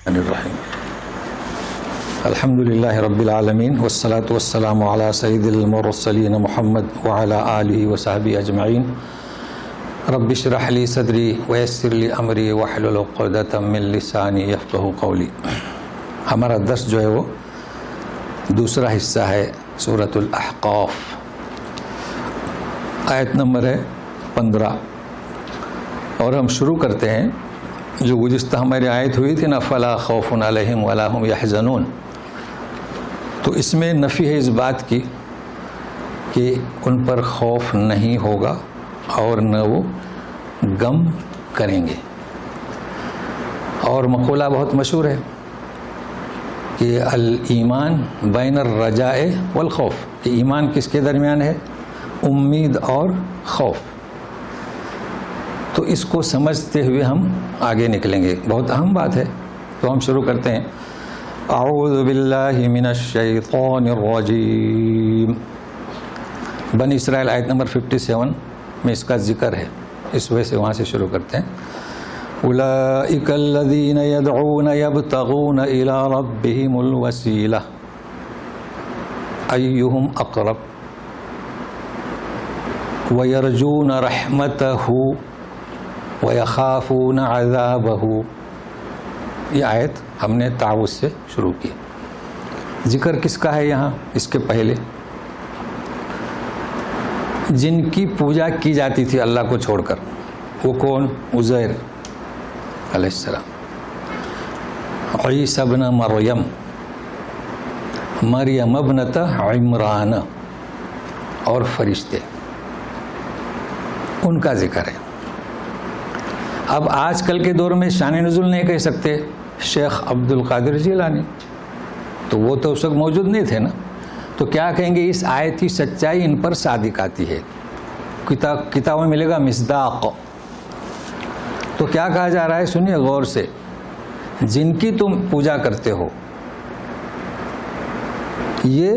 الرحیم الحمد للہ رب العالمین والصلاة والسلام علی سید المرسلین محمد وعلی آلہ وصحبہ اجمعین رب اشرح لی صدری ویسر لی امری واحلل عقدۃ من لسانی یفقہوا قولی۔ ہمارا درس جو ہے وہ دوسرا حصہ ہے سورۃ الاحقاف، آیت نمبر ہے 15، اور ہم شروع کرتے ہیں جو گزشتہ ہماری آیت ہوئی تھی نا، فلا خوف علیہم ولا هم یحزنون، تو اس میں نفی ہے اس بات کی کہ ان پر خوف نہیں ہوگا اور نہ وہ غم کریں گے۔ اور مقولہ بہت مشہور ہے کہ الایمان بین الرجاء والخوف، کہ ایمان کس کے درمیان ہے؟ امید اور خوف۔ تو اس کو سمجھتے ہوئے ہم آگے نکلیں گے، بہت اہم بات ہے۔ تو ہم شروع کرتے ہیں، اعوذ باللہ من الشیطان الرجیم۔ بنی اسرائیل آیت نمبر 57 میں اس کا ذکر ہے، اس وجہ سے وہاں سے شروع کرتے ہیں۔ اولئک الذین یدعون یبتغون الی ربہم الوسیلہ ایہم اقرب ویرجون رحمتہ وَيَخَافُونَ عَذَابَهُ۔ یہ آیت ہم نے تعوذ سے شروع کی۔ ذکر کس کا ہے یہاں؟ اس کے پہلے جن کی پوجا کی جاتی تھی اللہ کو چھوڑ کر، وہ کون؟ عزیر علیہ السلام، عیسی ابن مریم، مریم ابنۃ عمران، اور فرشتے، ان کا ذکر ہے۔ اب آج کل کے دور میں شان نزول نہیں کہہ سکتے شیخ عبد القادر جیلانی، تو وہ تو اس وقت موجود نہیں تھے نا، تو کیا کہیں گے؟ اس آیت کی سچائی ان پر صادق آتی ہے، کتاب میں ملے گا مصداق۔ تو کیا کہا جا رہا ہے؟ سنیے غور سے، جن کی تم پوجا کرتے ہو یہ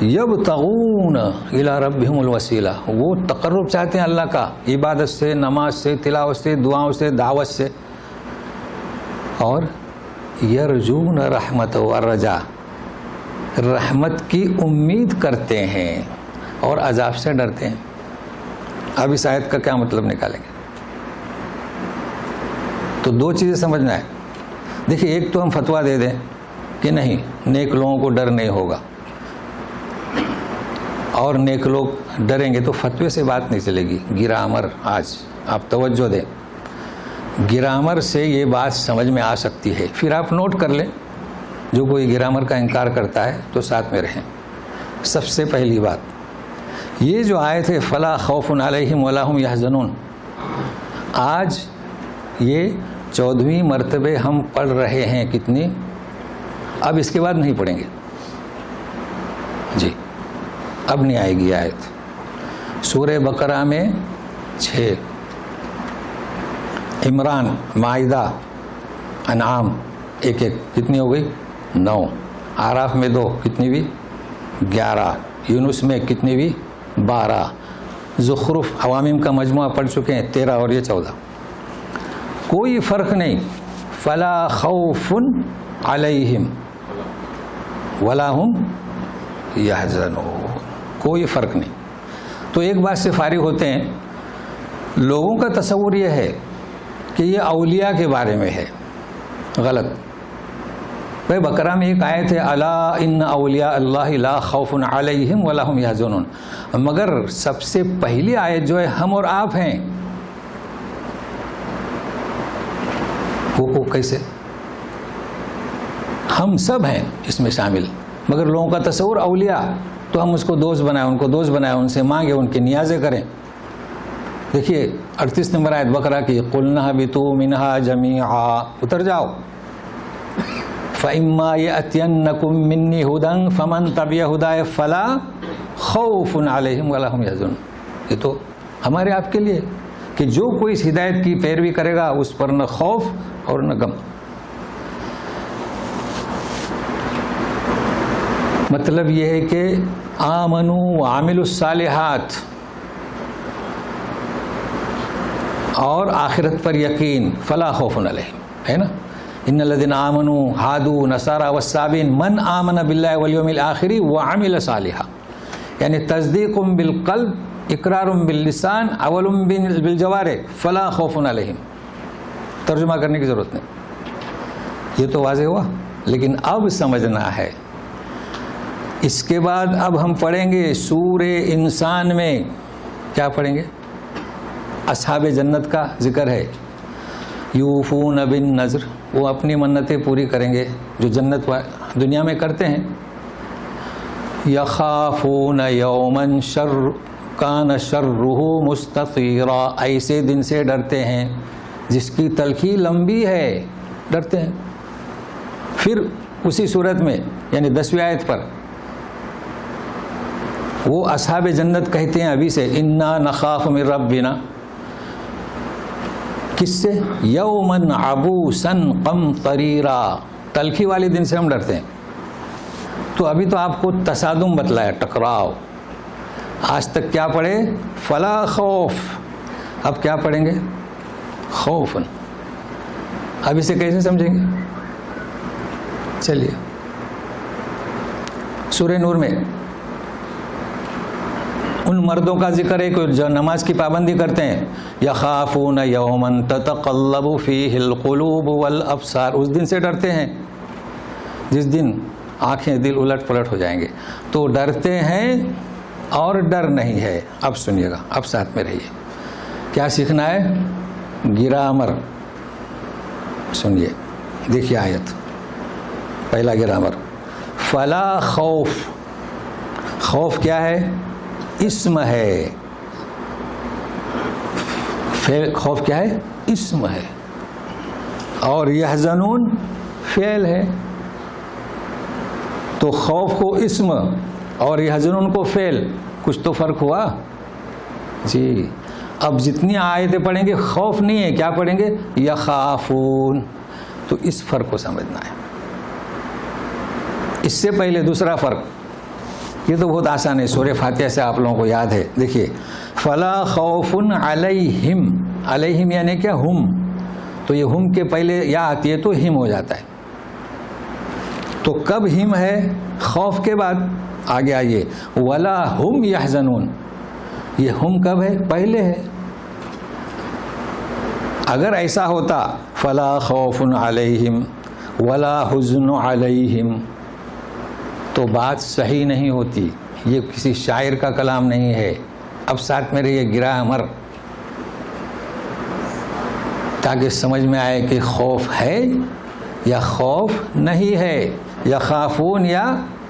یبتغون الی ربہم الوسیلہ، وہ تقرب چاہتے ہیں اللہ کا، عبادت سے، نماز سے، تلاوت سے، دعاؤں سے، دعوت سے، اور یرجون رحمت و رجا، رحمت کی امید کرتے ہیں اور عذاب سے ڈرتے ہیں۔ اب اس آیت کا کیا مطلب نکالیں گے؟ تو دو چیزیں سمجھنا ہے۔ دیکھیے، ایک تو ہم فتویٰ دے دیں کہ نہیں، نیک لوگوں کو ڈر نہیں ہوگا اور نیک لوگ ڈریں گے، تو فتوے سے بات نہیں چلے گی۔ گرامر، آج آپ توجہ دیں، گرامر سے یہ بات سمجھ میں آ سکتی ہے۔ پھر آپ نوٹ کر لیں، جو کوئی گرامر کا انکار کرتا ہے تو ساتھ میں رہیں۔ سب سے پہلی بات، یہ جو آیت ہے فلا خوف علیہم ولا هم یحزنون، آج یہ 14ویں مرتبہ ہم پڑھ رہے ہیں۔ کتنی؟ اب اس کے بعد نہیں پڑھیں گے جی، اب نہیں آئے گی آیت۔ سورہ بقرہ میں 6، عمران، مائدہ، انعام ایک ایک، کتنی ہو گئی؟ 9، اعراف میں 2، کتنی بھی؟ 11، یونس میں کتنی بھی؟ 12، زخرف، عوامیم کا مجموعہ پڑھ چکے ہیں 13، اور یہ 14۔ کوئی فرق نہیں، فلا خوف علیہم ولا هم یحزنون، کوئی فرق نہیں۔ تو ایک بات سے فارغ ہوتے ہیں، لوگوں کا تصور یہ ہے کہ یہ اولیاء کے بارے میں ہے، غلط۔ بھائی بقرہ میں ایک آیت ہے الا ان اولیاء اللہ لا خوف علیہم ولا هم یحزنون، مگر سب سے پہلی آیت جو ہے ہم اور آپ ہیں، وہ کیسے؟ ہم سب ہیں اس میں شامل، مگر لوگوں کا تصور اولیاء، تو ہم اس کو دوست بنائیں، ان کو دوست بنائیں، ان سے مانگیں، ان کی نیازیں کریں۔ دیکھیے 38 نمبر آیت بقرہ کی، قُلْنَا اهْبِطُوا مِنْهَا جَمِيعًا، اتر جاؤ، فَإِمَّا يَأْتِيَنَّكُم مِّنِّي هُدًى فَمَن تَبِعَ هُدَايَ فَلَا خَوْفٌ عَلَيْهِمْ وَلَا هُمْ يَحْزَنُونَ۔ یہ تو ہمارے آپ کے لیے کہ جو کوئی اس ہدایت کی پیروی کرے گا اس پر نہ خوف اور نہ غم۔ مطلب یہ ہے کہ آمنوا وعملوا الصالحات، اور آخرت پر یقین، فلا خوف علیہم، ہے نا؟ ان الذین آمنوا ہادوا نصارى والصابئین من آمن باللہ والیوم الآخر وعمل صالحا، یعنی تصدیق بالقلب، اقرار باللسان، عمل بالجوارح، فلا خوف علیہم. ترجمہ کرنے کی ضرورت نہیں، یہ تو واضح ہوا. لیکن اب سمجھنا ہے، اس کے بعد اب ہم پڑھیں گے سورہ انسان میں. کیا پڑھیں گے؟ اصحاب جنت کا ذکر ہے. یوفون بالنذر، وہ اپنی منتیں پوری کریں گے جو جنت دنیا میں کرتے ہیں. یخافون یوما کان شرہ مستطیرا، ایسے دن سے ڈرتے ہیں جس کی تلخی لمبی ہے، ڈرتے ہیں. پھر اسی صورت میں یعنی 10ویں آیت پر وہ اصحاب جنت کہتے ہیں ابھی سے انا نخاف من ربنا، کس سے؟ یومن عبوسا قمطریرا، تلخی والے دن سے ہم ڈرتے ہیں. تو ابھی تو آپ کو تصادم بتلایا، ٹکراؤ. آج تک کیا پڑھے؟ فلا خوف. اب کیا پڑھیں گے؟ خوف. اب اسے کیسے سمجھیں گے؟ چلیے سورہ نور میں ان مردوں کا ذکر ہے کہ جو نماز کی پابندی کرتے ہیں. یخافون یوما تتقلب فیہ القلوب والابصار، اس دن سے ڈرتے ہیں جس دن آنکھیں دل الٹ پلٹ ہو جائیں گے. تو ڈرتے ہیں اور ڈر نہیں ہے. اب سنیے گا، اب ساتھ میں رہیے. کیا سیکھنا ہے؟ گرامر. سنیے، دیکھیے آیت. پہلا گرامر، فلا خوف. خوف کیا ہے؟ اسم ہے. خوف کیا ہے؟ اسم ہے. اور یحزنون فعل ہے. تو خوف کو اسم اور یحزنون کو فعل، کچھ تو فرق ہوا جی. اب جتنی آیتیں پڑھیں گے خوف نہیں ہے، کیا پڑھیں گے؟ یخافون. تو اس فرق کو سمجھنا ہے. اس سے پہلے دوسرا فرق، یہ تو بہت آسان ہے، سورہ فاتحہ سے آپ لوگوں کو یاد ہے. دیکھیے، فلا خوف علیہم. علیہم یعنی کیا؟ ہم. تو یہ ہم کے پہلے یا آتی ہے تو ہم ہو جاتا ہے. تو کب ہم ہے؟ خوف کے بعد. آگے آئیے، ولا ہم یحزنون. یہ ہم کب ہے؟ پہلے ہے. اگر ایسا ہوتا فلا خوف علیہم ولا حزن علیہم تو بات صحیح نہیں ہوتی. یہ کسی شاعر کا کلام نہیں ہے. اب ساتھ میں رہیے، گرامر، تاکہ سمجھ میں آئے کہ خوف ہے یا خوف نہیں ہے، یخافون یا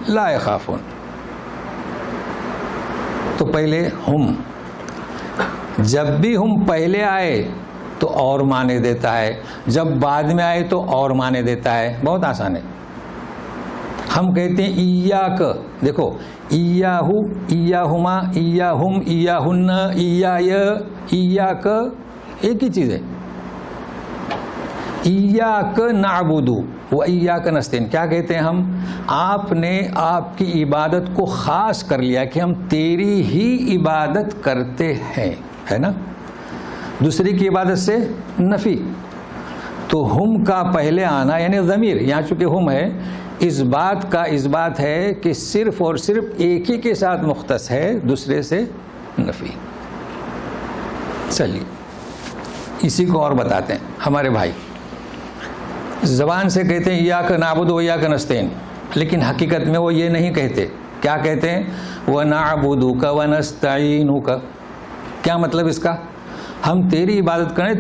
لا یخافون. تو پہلے ہم، جب بھی ہم پہلے آئے تو اور معنی دیتا ہے، جب بعد میں آئے تو اور معنی دیتا ہے. بہت آسان ہے. ہم کہتے ہیں ایاک، دیکھو ایاہو، ایاہما، ایاہم، ایاہن، ایای، ایاک، ایک ہی چیز ہے. ایاک نعبد و ایاک نستعین. کیا کہتے ہیں ہم؟ آپ نے آپ کی عبادت کو خاص کر لیا کہ ہم تیری ہی عبادت کرتے ہیں، ہے نا. دوسری کی عبادت سے نفی. تو ہم کا پہلے آنا یعنی ضمیر، یہاں چونکہ ہم ہے، اس بات کا اس بات ہے کہ صرف اور صرف ایک ہی کے ساتھ مختص ہے، دوسرے سے نفی. چلیے اسی کو اور بتاتے ہیں. ہمارے بھائی زبان سے کہتے ہیں ایاک نعبد و ایاک نستعین، لیکن حقیقت میں وہ یہ نہیں کہتے. کیا کہتے ہیں؟ وَنَعْبُدُكَ وَنَسْتَعِينُكَ. کیا مطلب اس کا؟ ہم تیری عبادت کریں،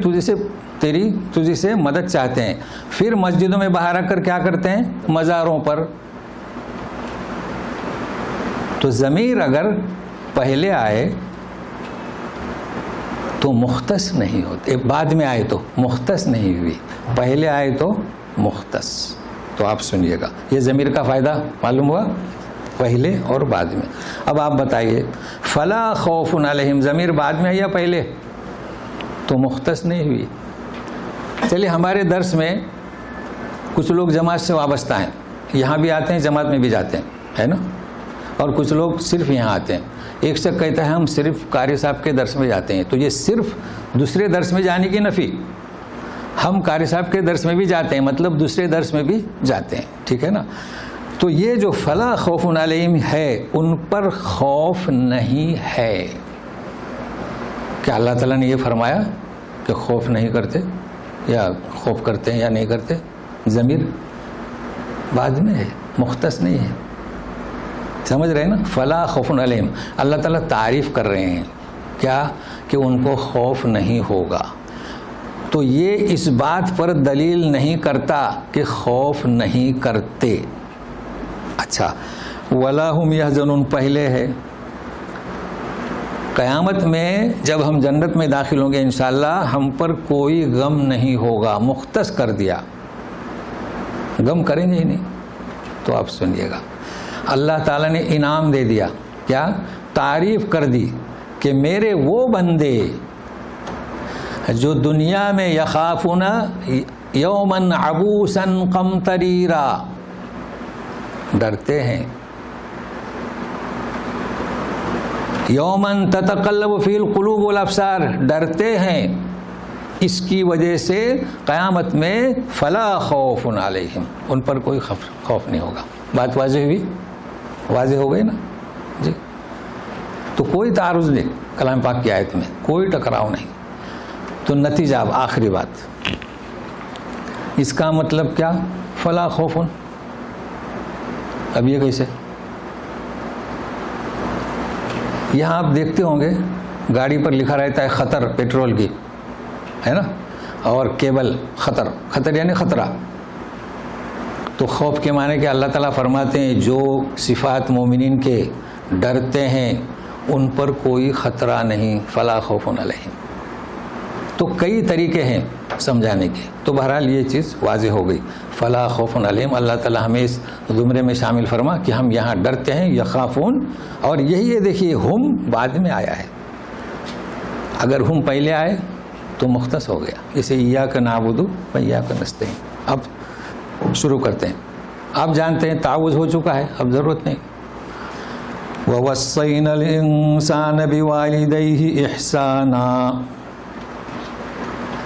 تجھے سے مدد چاہتے ہیں. پھر مسجدوں میں باہر آ کر کیا کرتے ہیں؟ مزاروں پر. تو ضمیر اگر پہلے آئے تو مختص نہیں ہوتے، بعد میں آئے تو مختص نہیں ہوئی، پہلے آئے تو مختص. تو آپ سنیے گا، یہ ضمیر کا فائدہ معلوم ہوا، پہلے اور بعد میں. اب آپ بتائیے، فلا خوف علیہم ضمیر بعد میں ہے یا پہلے؟ تو مختص نہیں ہوئی. چلیے ہمارے درس میں کچھ لوگ جماعت سے وابستہ ہیں، یہاں بھی آتے ہیں، جماعت میں بھی جاتے ہیں، ہے نا. اور کچھ لوگ صرف یہاں آتے ہیں. ایک شخص کہتا ہے ہم صرف قاری صاحب کے درس میں جاتے ہیں. تو یہ صرف دوسرے درس میں جانے کی نفی. ہم قاری صاحب کے درس میں بھی جاتے ہیں، مطلب دوسرے درس میں بھی جاتے ہیں، ٹھیک ہے نا. تو یہ جو فلا خوف علیہم ہے، ان پر خوف نہیں ہے. کیا اللہ تعالیٰ نے یہ فرمایا کہ خوف نہیں کرتے یا خوف کرتے ہیں یا نہیں کرتے؟ ضمیر بعد میں ہے، مختص نہیں ہے. سمجھ رہے ہیں نا؟ فلا خوف علیہم، اللہ تعالیٰ تعریف کر رہے ہیں کیا کہ ان کو خوف نہیں ہوگا. تو یہ اس بات پر دلیل نہیں کرتا کہ خوف نہیں کرتے. اچھا، ولا هم يحزنون پہلے ہے. قیامت میں جب ہم جنت میں داخل ہوں گے انشاءاللہ، ہم پر کوئی غم نہیں ہوگا. مختص کر دیا، غم کریں گے ہی نہیں. تو آپ سنیے گا، اللہ تعالیٰ نے انعام دے دیا. کیا؟ تعریف کر دی کہ میرے وہ بندے جو دنیا میں یخافون یومن عبوسا قمطریرا، ڈرتے ہیں، یومن تتقلب فی القلوب والابصار، ڈرتے ہیں. اس کی وجہ سے قیامت میں فلا خوف علیہم، ان پر کوئی خوف نہیں ہوگا. بات واضح ہوئی؟ واضح ہو گئی نا جی. تو کوئی تعارض نہیں کلام پاک کی آیت میں، کوئی ٹکراؤ نہیں. تو نتیجہ اب آخری بات، اس کا مطلب کیا؟ فلا خوف. اب یہ کیسے؟ یہاں آپ دیکھتے ہوں گے گاڑی پر لکھا رہتا ہے خطر پیٹرول کی، ہے نا، اور کیبل خطر. خطر یعنی خطرہ. تو خوف کے معنی کہ اللہ تعالیٰ فرماتے ہیں جو صفات مومنین کے ڈرتے ہیں ان پر کوئی خطرہ نہیں، فلا خوف علیہم. تو کئی طریقے ہیں سمجھانے کے. تو بہرحال یہ چیز واضح ہو گئی، فلا خوف علیہم. اللہ تعالیٰ ہمیں اس زمرے میں شامل فرما کہ ہم یہاں ڈرتے ہیں، یخافون. اور یہی ہے، دیکھیے ہم بعد میں آیا ہے. اگر ہم پہلے آئے تو مختص ہو گیا. جیسے ایاک نعبد و ایاک نستعین. اب شروع کرتے ہیں. آپ جانتے ہیں تعوذ ہو چکا ہے، اب ضرورت نہیں. وَوَصَّيْنَا الْإِنسَانَ بِوَالِدَيْهِ إِحْسَانًا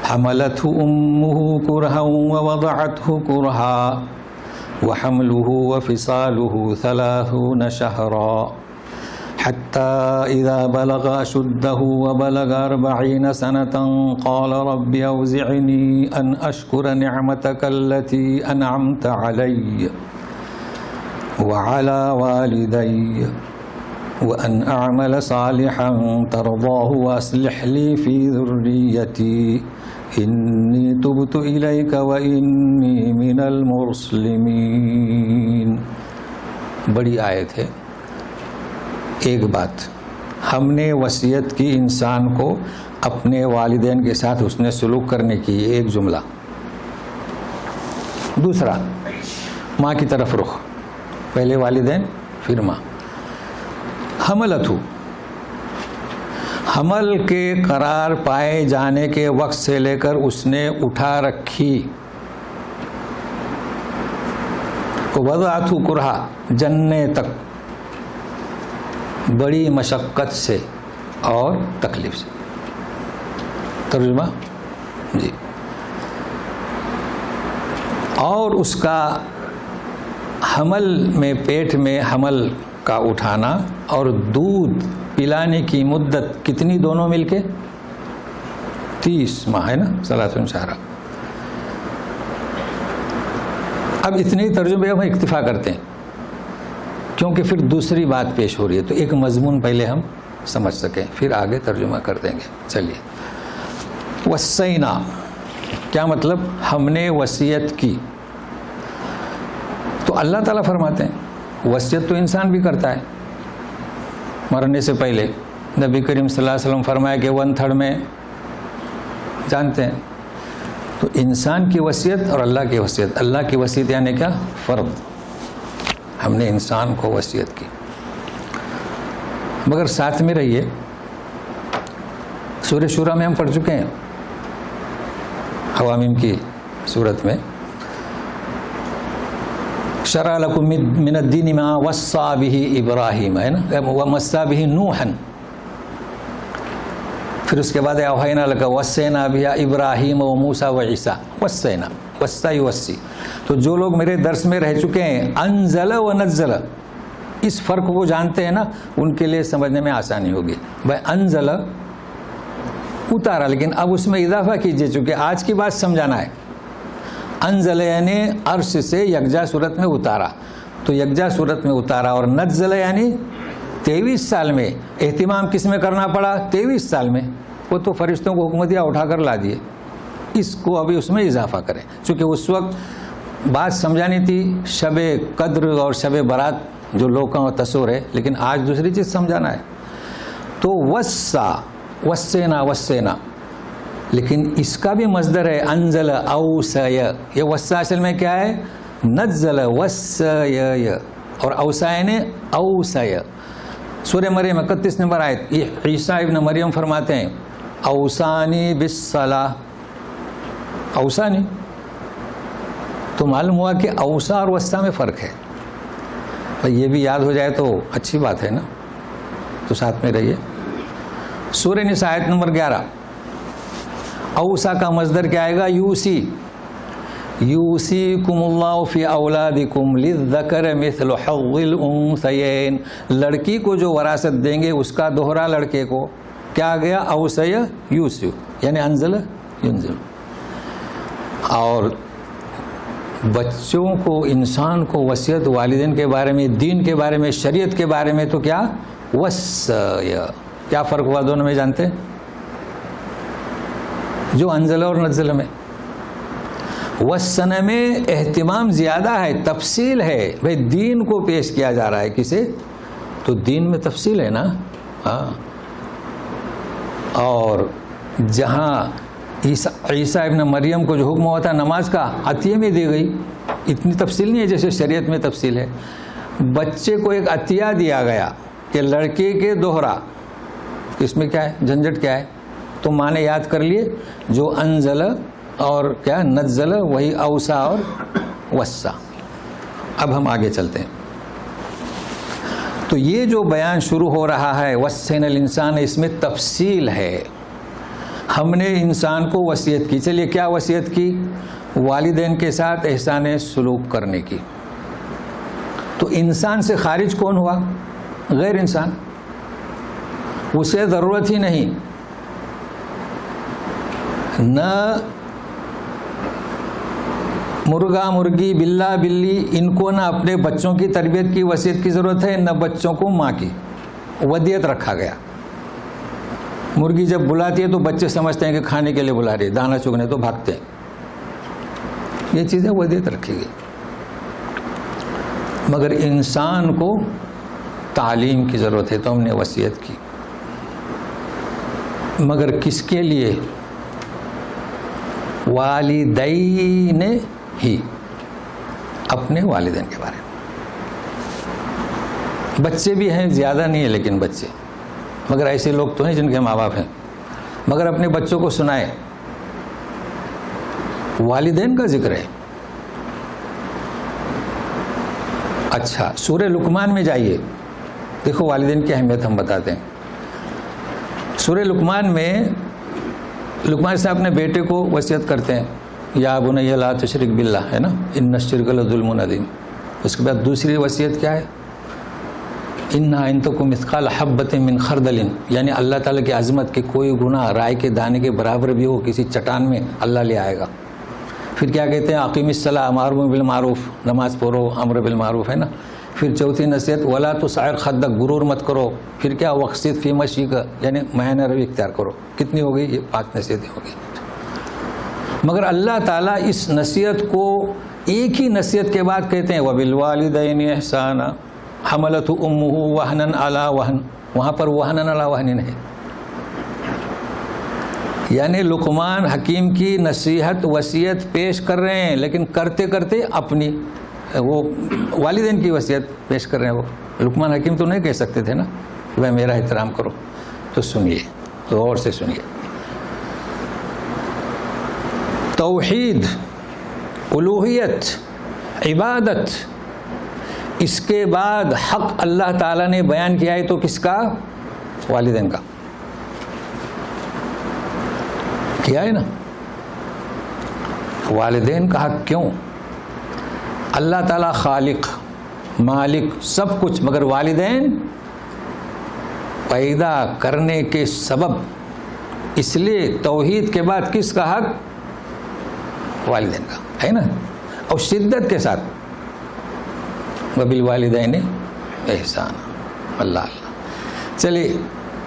حملته أمه كرها ووضعته كرها وحمله وفصاله 30 شهرا حتى إذا بلغ أشده وبلغ 40 سنة قال رب أوزعني أن أشكر نعمتك التي أنعمت علي وعلى والدي وأن أعمل صالحا ترضاه وأصلح لي في ذريتي إني تبت إليك وإني من المسلمين. بڑی آیت ہے. ایک بات، ہم نے وصیت کی انسان کو اپنے والدین کے ساتھ حسن سلوک کرنے کی، ایک جملہ. دوسرا، ماں کی طرف رخ، پہلے والدین پھر ماں. حملتو، حمل کے قرار پائے جانے کے وقت سے لے کر اس نے اٹھا رکھی. وضعتو کرہا، جننے تک، بڑی مشقت سے اور تکلیف سے. ترجمہ جی. اور اس کا حمل میں، پیٹ میں حمل کا اٹھانا اور دودھ پلانے کی مدت کتنی دونوں مل کے؟ 30 ماہ ہے نا، 30 شہر. اب اتنے ترجمے ہم اکتفا کرتے ہیں کیونکہ پھر دوسری بات پیش ہو رہی ہے. تو ایک مضمون پہلے ہم سمجھ سکیں، پھر آگے ترجمہ کر دیں گے. چلیے. وصینا کیا مطلب؟ ہم نے وصیت کی. تو اللہ تعالیٰ فرماتے ہیں وصیت تو انسان بھی کرتا ہے مرنے سے پہلے. نبی کریم صلی اللہ علیہ وسلم فرمایا کہ 1/3 میں جانتے ہیں. تو انسان کی وصیت اور اللہ کی وصیت. اللہ کی وصیت یعنی کیا؟ فرض. ہم نے انسان کو وصیت کی. مگر ساتھ میں رہیے، سورہ شورا میں ہم پڑھ چکے ہیں، حوامیم کی صورت میں، شرع لکم من الدین ما وصى به ابراہیم، ہے نا، ومصى به نوحا. پھر اس کے بعد اوحینا لک وصینا بہا ابراہیم و موسیٰ و عیسیٰ، وصینا وصی یوصی. تو جو لوگ میرے درس میں رہ چکے ہیں انزل و نزل، اس فرق کو جانتے ہیں نا، ان کے لیے سمجھنے میں آسانی ہوگی. بھائی انزل اتارا، لیکن اب اس میں اضافہ کیجیے چونکہ آج کی بات سمجھانا ہے. انزل یعنی عرش سے یکجا صورت میں اتارا، تو یکجا صورت میں اتارا. اور نزل یعنی 23 سال میں. اہتمام کس میں کرنا پڑا؟ 23 سال میں. وہ تو فرشتوں کو حکم دیا اٹھا کر لا دیے، اس کو ابھی اس میں اضافہ کریں. چونکہ اس وقت بات سمجھانی تھی شب قدر اور شب برات جو لوگوں کا تصور ہے، لیکن آج دوسری چیز سمجھانا ہے. تو وسا وسینا وسینا، لیکن اس کا بھی مصدر ہے انزل اوسا. یہ وسا اصل میں کیا ہے؟ نزل وسا، اور اوسا نے اوسا. سورہ مریم 31 نمبر آیت، یہ عیسیٰ ابن مریم فرماتے ہیں اوسانی بالصلاۃ. اوسانی تو معلوم ہوا کہ اوسا اور وسا میں فرق ہے. یہ بھی یاد ہو جائے تو اچھی بات ہے نا، تو ساتھ میں رہیے. سورہ نساء آیت نمبر 11، اوسا کا مصدر کیا آئے گا؟ یوسی. یوسیکم اللہ فی اولادکم للذکر مثل حظ الانثیین. لڑکی کو جو وراثت دیں گے اس کا دوہرا لڑکے کو. کیا آ گیا؟ اوسی یوسی یعنی انزل ینزل. اور بچوں کو، انسان کو وصیت والدین کے بارے میں، دین کے بارے میں، شریعت کے بارے میں تو کیا وصیہ. کیا فرق ہوا دونوں میں جانتے؟ جو انزل اور نزل میں، وصن میں اہتمام زیادہ ہے، تفصیل ہے. بھئی دین کو پیش کیا جا رہا ہے کسے؟ تو دین میں تفصیل ہے نا. ہاں. اور جہاں عیسیٰ ابن مریم کو جو حکم ہوا تھا نماز کا، عطیے میں دی گئی. اتنی تفصیل نہیں ہے جیسے شریعت میں تفصیل ہے. بچے کو ایک عطیہ دیا گیا کہ لڑکے کے دوہرا. اس میں کیا ہے؟ جھنجھٹ کیا ہے؟ تو ماں نے یاد کر لیے جو انزل اور کیا نزل وہی اوسا اور وسا. اب ہم آگے چلتے ہیں. تو یہ جو بیان شروع ہو رہا ہے وصین الانسان، اس میں تفصیل ہے. ہم نے انسان کو وصیت کی. چلیے کیا وصیت کی؟ والدین کے ساتھ احسان سلوک کرنے کی. تو انسان سے خارج کون ہوا؟ غیر انسان. اسے ضرورت ہی نہیں، نہ مرغا مرغی بلا بلی ان کو نہ اپنے بچوں کی تربیت کی وصیت کی ضرورت ہے، نہ بچوں کو ماں کی. ودیت رکھا گیا. مرغی جب بلاتی ہے تو بچے سمجھتے ہیں کہ کھانے کے لیے بلا رہی ہے، دانا چگنے تو بھاگتے ہیں. یہ چیزیں ودیت رکھی گئی. مگر انسان کو تعلیم کی ضرورت ہے تو ہم نے وصیت کی. مگر کس کے لیے؟ والدین ہی، اپنے والدین کے بارے میں. بچے بھی ہیں، زیادہ نہیں ہے لیکن بچے، مگر ایسے لوگ تو ہیں جن کے ماں باپ ہیں. مگر اپنے بچوں کو سنائے. والدین کا ذکر ہے. اچھا سورہ لقمان میں جائیے، دیکھو والدین کی اہمیت ہم بتاتے ہیں. سورہ لقمان میں لقمان سے اپنے بیٹے کو وصیت کرتے ہیں یا بنی لا تشرک باللہ، ہے نا، ان الشرک لظلم عظیم. اس کے بعد دوسری وصیت کیا ہے؟ انہا ان تکم مثقال حبۃ من خردل، یعنی اللہ تعالیٰ کی عظمت کے کوئی گناہ رائے کے دانے کے برابر بھی ہو کسی چٹان میں اللہ لے آئے گا. پھر کیا کہتے ہیں؟ اقیم الصلاۃ امر بالمعروف، نماز پڑھو، امر بالمعروف، ہے نا. پھر چوتھی نصیحت ولا تصعر خدک، غرور مت کرو. پھر کیا؟ واقصد فی مشیک، یعنی مہینہ روی اختیار کرو. کتنی ہو گئی؟ یہ 5 نصیحتیں ہو گئی. مگر اللہ تعالیٰ اس نصیحت کو ایک ہی نصیحت کے بعد کہتے ہیں وبالوالدین احسانا حملت امہ وہنا علی وہن. وہاں پر وہنا علی وہن ہے، یعنی لقمان حکیم کی نصیحت وصیت پیش کر رہے ہیں، لیکن کرتے کرتے اپنی وہ والدین کی وصیت پیش کر رہے ہیں. وہ لقمان حکیم تو نہیں کہہ سکتے تھے نا کہ بھائی میرا احترام کرو. تو سنیے، غور سے سنیے. توحید، الوہیت، عبادت، اس کے بعد حق اللہ تعالیٰ نے بیان کیا ہے تو کس کا؟ والدین کا. کیا ہے نا. والدین کا حق کیوں؟ اللہ تعالیٰ خالق مالک سب کچھ، مگر والدین پیدا کرنے کے سبب. اس لیے توحید کے بعد کس کا حق؟ والدین کا ہے نا. اور شدت کے ساتھ وبالوالدین احسان. اللہ چلیے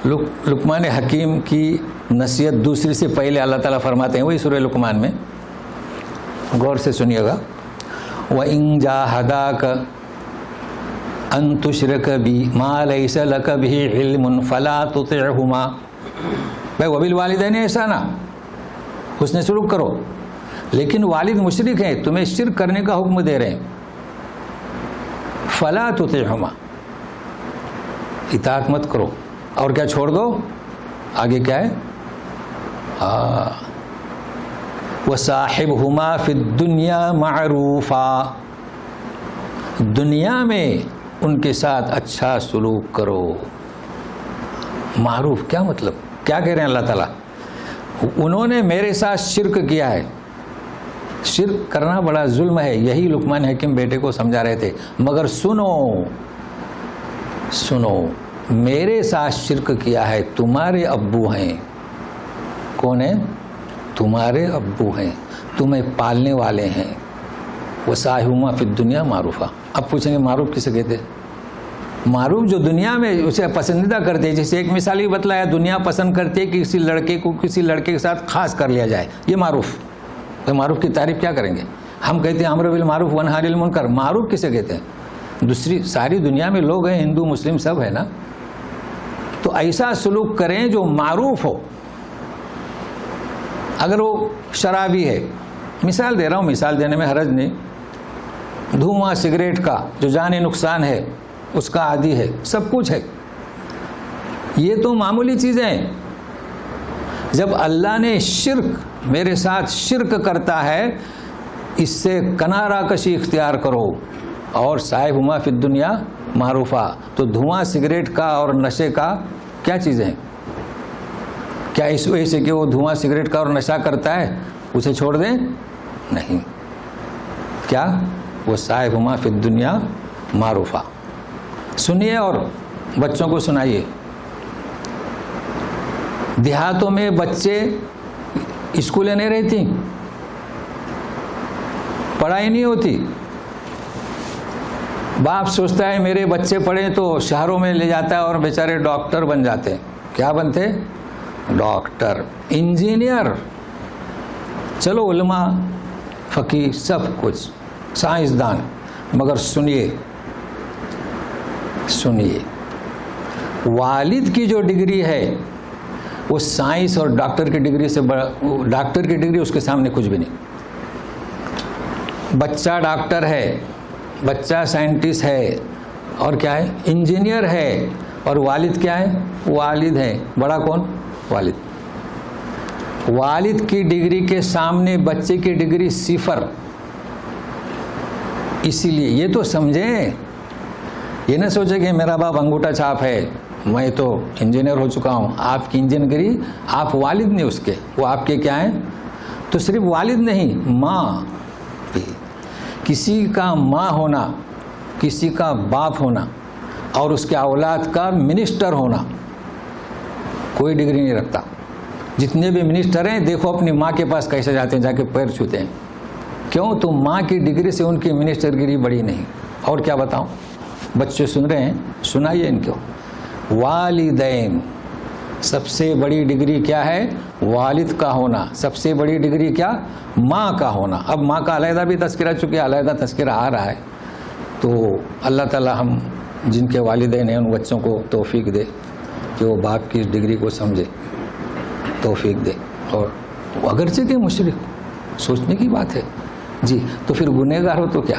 لقمان حکیم کی نصیحت دوسری سے پہلے اللہ تعالیٰ فرماتے ہیں وہی سورہ لقمان میں، غور سے سنیے گا. وَإِن جَاهَدَاكَ أَن تُشْرِكَ بِي مَا لَيْسَ لَكَ بِهِ عِلْمٌ فَلَا تُطِعْهُمَا. بھائی وبالوالدین احسانا، حسن سلوک کرو. لیکن والد مشرک ہیں، تمہیں شرک کرنے کا حکم دے رہے ہیں. فَلَا تُطِعْهُمَا، اطاعت مت کرو. اور کیا چھوڑ دو؟ آگے کیا ہے؟ وَصَاحِبْهُمَا فِي الدُّنْيَا مَعْرُوفًا، دنیا میں ان کے ساتھ اچھا سلوک کرو. معروف کیا مطلب؟ کیا کہہ رہے ہیں اللہ تعالیٰ؟ انہوں نے میرے ساتھ شرک کیا ہے. شرک کرنا بڑا ظلم ہے، یہی لقمان حکیم بیٹے کو سمجھا رہے تھے. مگر سنو میرے ساتھ شرک کیا ہے، تمہارے ابو ہیں. کون ہیں؟ تمہارے ابو ہیں، تمہیں پالنے والے ہیں. وَصَاحِبُهُمَا فِي الدُّنْيَا مَعْرُوفًا. اب پوچھیں گے معروف کسے کہتے ہیں؟ معروف جو دنیا میں اسے پسندیدہ کرتے ہیں. جیسے ایک مثال ہی بتلایا، دنیا پسند کرتے کہ کسی لڑکے کو کسی لڑکے کے ساتھ خاص کر لیا جائے، یہ معروف. تو معروف کی تعریف کیا کریں گے؟ ہم کہتے ہیں امر بالمعروف ونہی عن المنکر. معروف کسے کہتے ہیں؟ دوسری ساری دنیا میں لوگ ہیں، ہندو مسلم سب ہے نا. تو ایسا سلوک کریں جو معروف ہو. اگر وہ شرابی ہے، مثال دے رہا ہوں، مثال دینے میں حرج نہیں، دھواں سگریٹ کا جو جانی نقصان ہے اس کا عادی ہے، سب کچھ ہے، یہ تو معمولی چیزیں ہیں. جب اللہ نے شرک میرے ساتھ شرک کرتا ہے، اس سے کنارہ کشی اختیار کرو. اور صاحبہما فی الدنیا معروفہ، تو دھواں سگریٹ کا اور نشے کا کیا چیزیں ہیں؟ کیا اس وجہ سے کہ وہ دھواں سگریٹ کا اور نشہ کرتا ہے اسے چھوڑ دیں؟ نہیں. کیا؟ وہ صاحبہما فی الدنیا معروفہ. سنیے اور بچوں کو سنائیے. دیہاتوں میں بچے اسکولیں نہیں رہتی، پڑھائی نہیں ہوتی. باپ سوچتا ہے میرے بچے پڑھیں تو شہروں میں لے جاتا ہے اور بیچارے ڈاکٹر بن جاتے ہیں. کیا بنتے؟ ڈاکٹر، انجینئر، چلو علماء، فقیہ، سب کچھ، سائنسدان. مگر سنیے والد کی جو ڈگری ہے وہ سائنس اور ڈاکٹر کی ڈگری سے بڑا، ڈاکٹر کی ڈگری اس کے سامنے کچھ بھی نہیں. بچہ ڈاکٹر ہے، بچہ سائنٹسٹ ہے، اور کیا ہے؟ انجینئر ہے. اور والد کیا ہے؟ والد ہے. بڑا کون؟ والد. والد کی ڈگری کے سامنے بچے کی ڈگری صفر. اسی لیے یہ تو سمجھیں، یہ نہ سوچے کہ میرا باپ انگوٹھا چھاپ ہے، میں تو انجینئر ہو چکا ہوں. آپ کی انجینئری، آپ والد نہیں اس کے، وہ آپ کے کیا ہیں؟ تو صرف والد نہیں، ماں بھی. کسی کا ماں ہونا، کسی کا باپ ہونا، اور اس کے اولاد کا منسٹر ہونا کوئی ڈگری نہیں رکھتا. جتنے بھی منسٹر ہیں دیکھو اپنی ماں کے پاس کیسے جاتے ہیں، جا کے پیر چھوتے ہیں. کیوں؟ تو ماں کی ڈگری سے ان کی منسٹر گری بڑی نہیں. اور کیا بتاؤں؟ بچے سن رہے ہیں، سنائیے ان کو. والدین، سب سے بڑی ڈگری کیا ہے؟ والد کا ہونا. سب سے بڑی ڈگری کیا؟ ماں کا ہونا. اب ماں کا علیحدہ بھی تذکرہ، چونکہ علیحدہ تذکرہ آ رہا ہے، تو اللہ تعالی ہم جن کے والدین ہیں ان بچوں کو توفیق دے کہ وہ باپ کی ڈگری کو سمجھے، توفیق دے. اور اگرچہ کہ مشرک، سوچنے کی بات ہے جی. تو پھر گنہگار ہو تو کیا،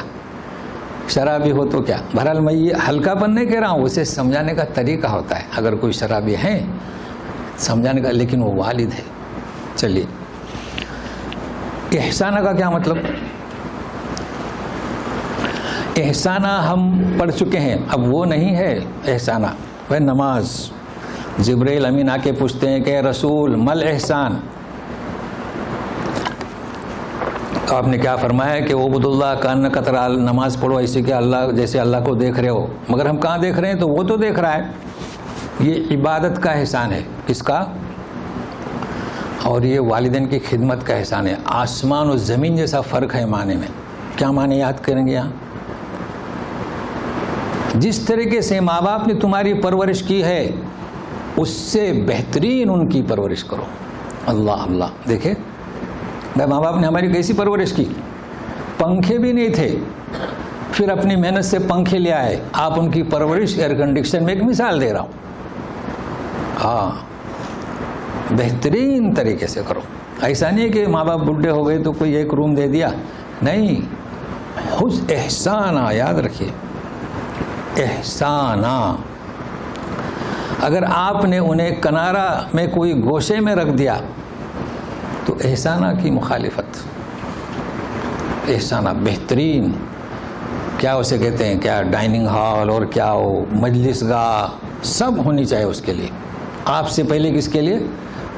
شرابی ہو تو کیا؟ بہرحال میں یہ ہلکا پن نہیں کہہ رہا ہوں، اسے سمجھانے کا طریقہ ہوتا ہے. اگر کوئی شرابی ہیں سمجھانے کا، لیکن وہ والد ہے. چلیے، احسانہ کا کیا مطلب؟ احسانہ ہم پڑھ چکے ہیں، اب وہ نہیں ہے احسانہ. وہ نماز، جبرائیل امین آ کے پوچھتے ہیں کہ رسول مل احسان، آپ نے کیا فرمایا کہ عبد اللہ کانک تراه، نماز پڑھو ایسے کہ اللہ جیسے اللہ کو دیکھ رہے ہو. مگر ہم کہاں دیکھ رہے ہیں؟ تو وہ تو دیکھ رہا ہے. یہ عبادت کا احسان ہے. کس کا؟ اور یہ والدین کی خدمت کا احسان ہے. آسمان و زمین جیسا فرق ہے معنی میں. کیا معنی یاد کریں گے یہاں؟ جس طریقے سے ماں باپ نے تمہاری پرورش کی ہے اس سے بہترین ان کی پرورش کرو. اللہ اللہ. دیکھیں ماں باپ نے ہماری کیسی پرورش کی. پنکھے بھی نہیں تھے, پھر اپنی محنت سے پنکھے لے آئے. آپ ان کی پرورش ایئر کنڈیشن میں ایک مثال دے رہا ہوں. ہاں بہترین طریقے سے کرو. ایسا نہیں کہ ماں باپ بڈھے ہو گئے تو کوئی ایک روم دے دیا, نہیں. حسن احسانہ, یاد رکھیے احسانہ. اگر آپ نے انہیں کنارہ میں کوئی گوشے میں رکھ دیا تو احسانہ کی مخالفت. احسانہ بہترین, کیا اسے کہتے ہیں, کیا ڈائننگ ہال اور کیا ہو مجلس گاہ, سب ہونی چاہیے اس کے لیے. آپ سے پہلے کس کے لیے؟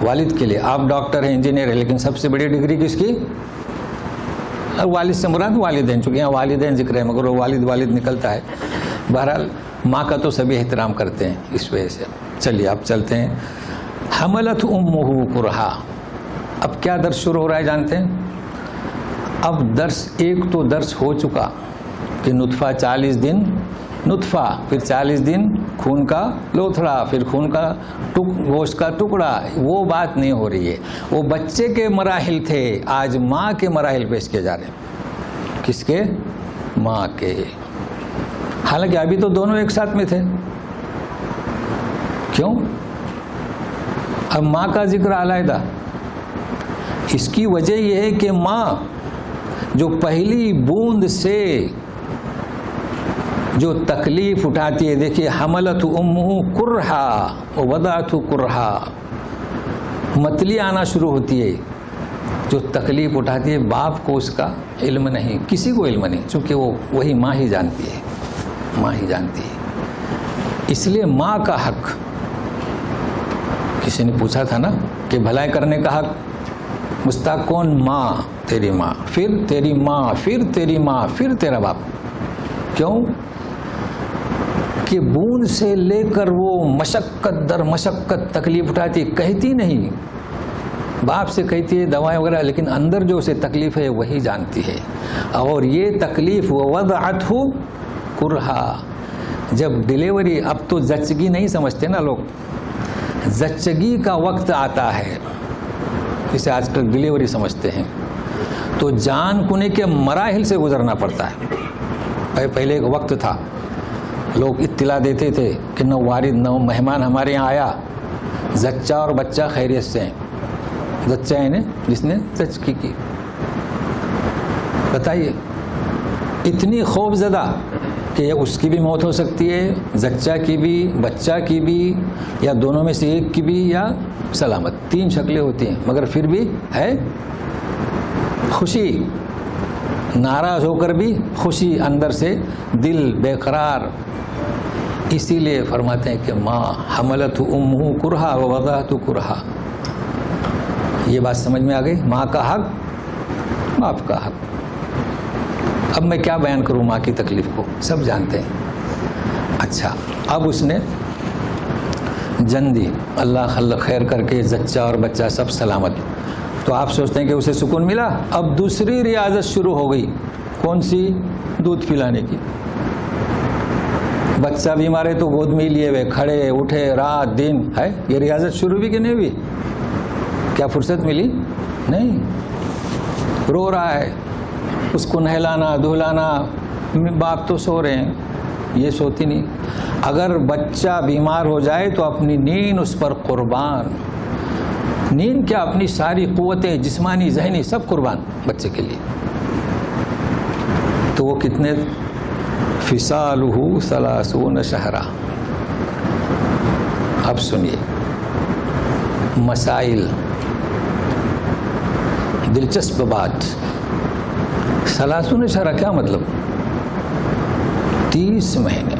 والد کے لیے. آپ ڈاکٹر ہیں, انجینئر ہیں, لیکن سب سے بڑی ڈگری کس کی؟ اور والد سے مراد والدین, چونکہ یہاں والدین ذکر ہے مگر وہ والد نکلتا ہے. بہرحال ماں کا تو سبھی احترام کرتے ہیں اس وجہ سے. چلیے اب چلتے ہیں. حملت امہ کرہا. اب کیا درس شروع ہو رہا ہے جانتے ہیں؟ اب درس ایک تو درس ہو چکا کہ نطفہ 40 دن نطفہ, پھر 40 دن خون کا لوتھڑا, پھر خون کا گوشت کا ٹکڑا. وہ بات نہیں ہو رہی ہے. وہ بچے کے مراحل تھے, آج ماں کے مراحل پیش کیے جا رہے ہیں. کس کے؟ ماں کے. حالانکہ ابھی تو دونوں ایک ساتھ میں تھے. کیوں؟ اب ماں کا ذکر علیحدہ. اس کی وجہ یہ ہے کہ ماں جو پہلی بوند سے جو تکلیف اٹھاتی ہے, دیکھیے حملت امہ کرہا ووضعتہ کرہا, متلی آنا شروع ہوتی ہے. جو تکلیف اٹھاتی ہے باپ کو اس کا علم نہیں, کسی کو علم نہیں, چونکہ وہ وہی ماں ہی جانتی ہے. ماں ہی جانتی ہے. اس لیے ماں کا حق, کسی نے پوچھا تھا نا کہ بھلائی کرنے کا حق مستحق کون؟ ماں. تیری ماں, پھر تیری ماں, پھر تیری ماں, پھر تیرا باپ. کیوں؟ کہ بوند سے لے کر وہ مشقت در مشقت تکلیف اٹھاتی, کہتی نہیں, باپ سے کہتی ہے دوائیں وغیرہ, لیکن اندر جو اسے تکلیف ہے وہی جانتی ہے. اور یہ تکلیف وضعتہ کرہا, جب ڈیلیوری, اب تو زچگی نہیں سمجھتے نا لوگ, زچگی کا وقت آتا ہے, اسے آج کل ڈیلیوری سمجھتے ہیں. تو جان کنے کے مراحل سے گزرنا پڑتا ہے. پہلے ایک وقت تھا, لوگ اطلاع دیتے تھے کہ نہ وارد نہ مہمان ہمارے یہاں آیا, زچہ اور بچہ خیریت سے ہیں. زچہ ہے جس نے زچگی کی. بتائیے, اتنی خوف زدہ کہ اس کی بھی موت ہو سکتی ہے, زچہ کی بھی, بچہ کی بھی, یا دونوں میں سے ایک کی بھی, یا سلامت. 3 شکلیں ہوتی ہیں, مگر پھر بھی ہے خوشی. ناراض ہو کر بھی خوشی, اندر سے دل بے قرار. اسی لیے فرماتے ہیں کہ ماں حملت امہ کرہا ووضعتہ کرہا. یہ بات سمجھ میں آ گئی؟ ماں کا حق, باپ کا حق. اب میں کیا بیان کروں ماں کی تکلیف کو, سب جانتے ہیں. اچھا, اب اس نے جن دی, اللہ خیر کر کے زچہ اور بچہ سب سلامت. تو آپ سوچتے ہیں کہ اسے سکون ملا. اب دوسری ریاضت شروع ہو گئی. کون سی؟ دودھ پلانے کی. بچہ بیمار ہے تو گود میں لیے ہوئے, کھڑے اٹھے, رات دن ہے. یہ ریاضت شروع بھی کہ نہیں ہوئی؟ کیا فرصت ملی؟ نہیں. رو رہا ہے, اس کو نہلانا دھلانا, باپ تو سو رہے ہیں, یہ سوتی نہیں. اگر بچہ بیمار ہو جائے تو اپنی نیند اس پر قربان. نیند کیا, اپنی ساری قوتیں جسمانی ذہنی سب قربان بچے کے لیے. تو وہ کتنے؟ فصالہ 30 شہرا. اب سنیے مسائل, دلچسپ بات. 30 شہرا کیا مطلب؟ 30 مہینے.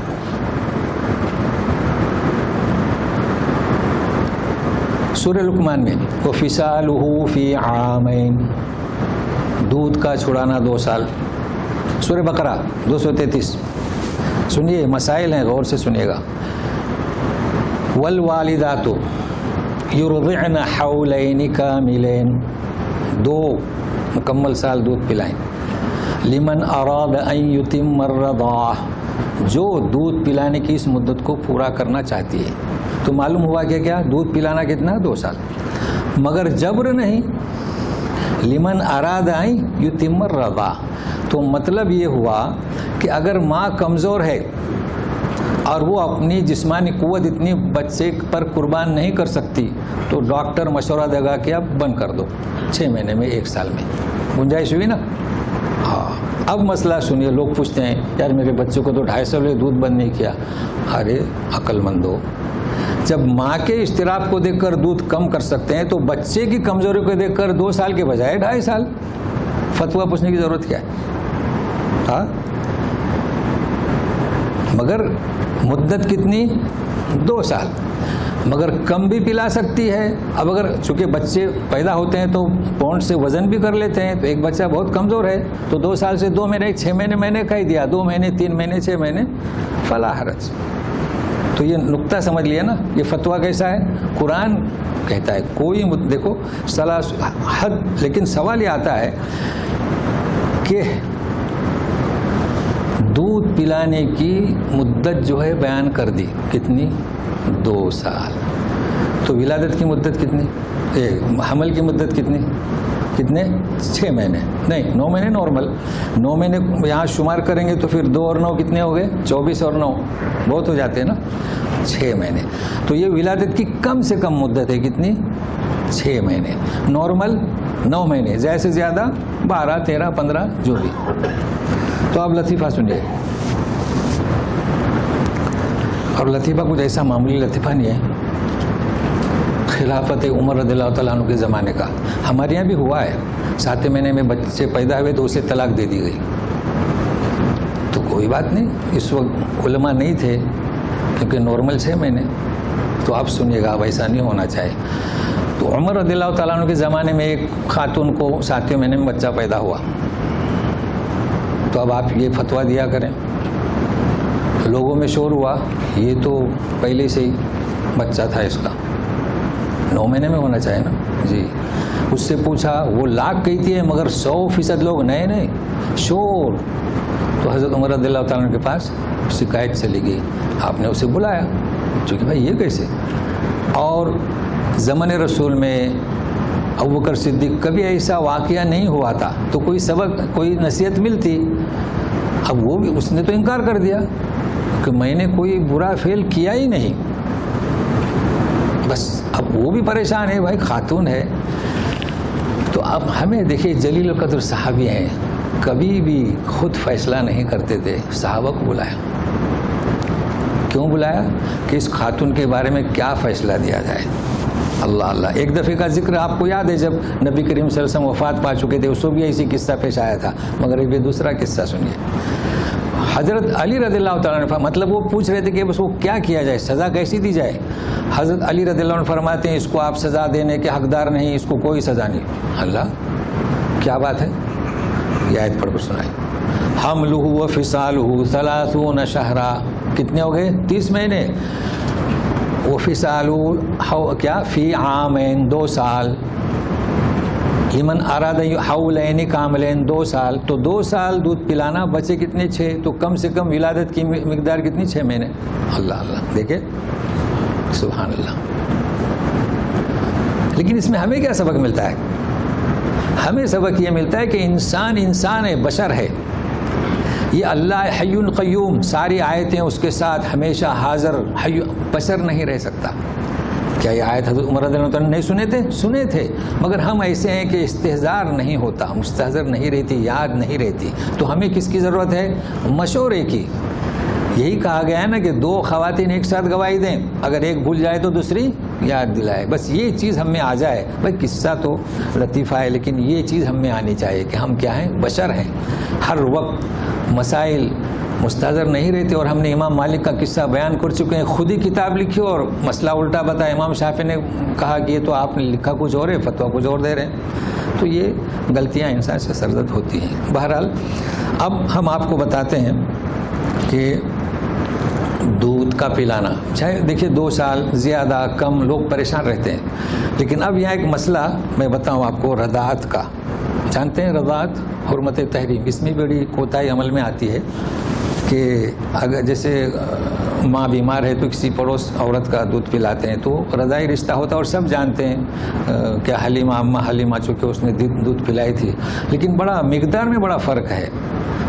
سورہ لقمان میں وَفِصَالُهُ فِي عَامَيْنِ, دودھ کا چھڑانا 2 سال، سورہ بقرہ 233. سنیے مسائل ہیں، غور سے سنیے گا. والوالدات یرضعن حولین کاملین، 2 مکمل سال دودھ پلائیں. لمن اراد ان یتم الرضاعہ، جو دودھ پلانے کی اس مدت کو پورا کرنا چاہتی ہے. تو معلوم ہوا کہ کیا دودھ پلانا کتنا؟ 2 سال، مگر جبر نہیں. لمن اراد ان یتم الرضاعہ، تو مطلب یہ ہوا کہ اگر ماں کمزور ہے اور وہ اپنی جسمانی قوت اتنی بچے پر قربان نہیں کر سکتی تو ڈاکٹر مشورہ دے گا کہ اب بند کر دو 6 مہینے میں 1 سال میں. گنجائش ہوئی نا؟ ہاں. اب مسئلہ سنیے. لوگ پوچھتے ہیں یار میرے بچوں کو تو 250 لے دودھ بند نہیں کیا. ارے عقل مندو، جب ماں کے اشتراک کو دیکھ کر دودھ کم کر سکتے ہیں تو بچے کی کمزوری کو دیکھ کر 2 سال کے بجائے 2.5 سال. فتویٰ پوچھنے کی ضرورت کیا ہے؟ ہاں. مگر مدت کتنی؟ 2 سال، مگر کم بھی پلا سکتی ہے. اب اگر چونکہ بچے پیدا ہوتے ہیں تو پونڈ سے وزن بھی کر لیتے ہیں، تو ایک بچہ بہت کمزور ہے تو 2 سال سے 2 مہینے 6 مہینے میں نے کہہ دیا، 2 مہینے 3 مہینے 6 مہینے فلا حرج. تو یہ نقطہ سمجھ لیا نا. یہ فتویٰ کیسا ہے؟ قرآن کہتا ہے کوئی دیکھو حد. لیکن سوال یہ آتا ہے کہ دودھ پلانے کی مدت جو ہے بیان کر دی کتنی؟ 2 سال. تو ولادت کی مدت کتنی؟ حمل کی مدت کتنی؟ کتنے؟ 6 مہینے نہیں 9 مہینے نارمل. 9 مہینے یہاں شمار کریں گے تو پھر 2 اور 9 کتنے ہو گئے؟ 24 اور 9 بہت ہو جاتے ہیں نا. 6 مہینے. تو یہ ولادت کی کم سے کم مدت ہے کتنی؟ 6 مہینے. نارمل 9 مہینے، زیادہ سے زیادہ 12 13 15 جو بھی. تو اب لطیفہ سنیے. اور لطیفہ کچھ ایسا معمولی لطیفہ نہیں ہے، خلافت عمر رضی اللہ تعالیٰ عنہ کے زمانے کا. ہمارے یہاں بھی ہوا ہے. 7 مہینے میں بچے پیدا ہوئے تو اسے طلاق دے دی گئی. تو کوئی بات نہیں، اس وقت علماء نہیں تھے کیونکہ نارمل 6 مہینے. تو آپ سنیے گا، اب ایسا نہیں ہونا چاہیے. تو عمر رضی اللہ تعالیٰ عنہ کے زمانے میں ایک خاتون کو 7 مہینے میں بچہ پیدا ہوا. تو اب آپ یہ فتویٰ دیا کریں. لوگوں میں شور ہوا یہ تو پہلے سے ہی بچہ تھا اس کا، 9 مہینے میں ہونا چاہیے نا. جی. اس سے پوچھا، وہ لاکھ کہتی ہے مگر 100% لوگ نہیں شور. تو حضرت عمر رضی اللہ تعالیٰ عنہ کے پاس شکایت چلی گئی. آپ نے اسے بلایا، چونکہ بھائی یہ کیسے. اور زمن رسول میں ابوبکر صدیق کبھی ایسا واقعہ نہیں ہوا تھا تو کوئی سبق کوئی نصیحت ملتی. اب وہ بھی اس نے تو انکار کر دیا کہ میں نے کوئی برا فعل کیا ہی نہیں. بس اب وہ بھی پریشان ہے، بھائی خاتون ہے. تو اب ہمیں دیکھیے جلیل القدر صحابی ہیں، کبھی بھی خود فیصلہ نہیں کرتے تھے، صحابہ کو بلایا. کیوں بلایا؟ کہ اس خاتون کے بارے میں کیا فیصلہ دیا جائے. اللہ اللہ. ایک دفعہ کا ذکر آپ کو یاد ہے جب نبی کریم صلی اللہ علیہ وسلم وفات پا چکے تھے، اس کو بھی ایسی قصہ پیش آیا تھا. مگر یہ دوسرا قصہ سنیے. حضرت علی رضی اللہ تعالیٰ عنہ، مطلب وہ پوچھ رہے تھے کہ بس وہ کیا کیا جائے، سزا کیسی دی جائے. حضرت علی رضی اللہ عنہ فرماتے ہیں اس کو آپ سزا دینے کے حقدار نہیں، اس کو کوئی سزا نہیں. اللہ کیا بات ہے؟ یہ آیت پڑھ کر سنائے. حملہ وفصالہ 30 شہرا، کتنے ہو گئے؟ 30 مہینے. وفصالہ کیا؟ فی عامین 2 سال. لمن اراد حولین کاملین 2 سال. تو 2 سال دودھ پلانا، بچے کتنے؟ 6. تو کم سے کم ولادت کی مقدار کتنی؟ 6 مہینے. اللہ اللہ. دیکھیں سبحان اللہ. لیکن اس میں ہمیں کیا سبق ملتا ہے؟ ہمیں سبق یہ ملتا ہے کہ انسان ہے، بشر ہے. یہ اللہ حی قیوم، ساری آیتیں اس کے ساتھ ہمیشہ حاضر. حی بشر نہیں رہ سکتا. کیا یہ آیت حضرت عمر رضی اللہ عنہ نہیں سنے تھے؟ سنے تھے. مگر ہم ایسے ہیں کہ استحضار نہیں ہوتا، مستحضر نہیں رہتی، یاد نہیں رہتی. تو ہمیں کس کی ضرورت ہے؟ مشورے کی. یہی کہا گیا ہے نا کہ 2 خواتین ایک ساتھ گواہی دیں، اگر ایک بھول جائے تو دوسری یاد دلائے. بس یہ چیز ہم میں آ جائے. بھائی قصہ تو لطیفہ ہے لیکن یہ چیز ہم میں آنی چاہیے کہ ہم کیا ہیں؟ بشر ہیں. ہر وقت مسائل مستحضر نہیں رہتے. اور ہم نے امام مالک کا قصہ بیان کر چکے ہیں. خود ہی کتاب لکھی اور مسئلہ الٹا بتایا. امام شافعی نے کہا کہ یہ تو آپ نے لکھا کچھ اور ہے، فتویٰ کچھ اور دے رہے ہیں. تو یہ غلطیاں انسان سے سرزد ہوتی ہیں. بہرحال اب ہم آپ کو بتاتے ہیں کہ دودھ کا پلانا، چاہے دیکھیے 2 سال زیادہ کم لوگ پریشان رہتے ہیں، لیکن اب یہاں ایک مسئلہ میں بتاؤں آپ کو، رضاعت کا. جانتے ہیں رضاعت حرمت تحریم، اس میں بڑی کوتاہی عمل میں آتی ہے کہ اگر جیسے ماں بیمار ہے تو کسی پڑوس عورت کا دودھ پلاتے ہیں تو رضاعی رشتہ ہوتا ہے، اور سب جانتے ہیں کہ حلیمہ اماں حلیمہ چونکہ اس نے دودھ پلائی تھی، لیکن بڑا مقدار میں بڑا فرق ہے.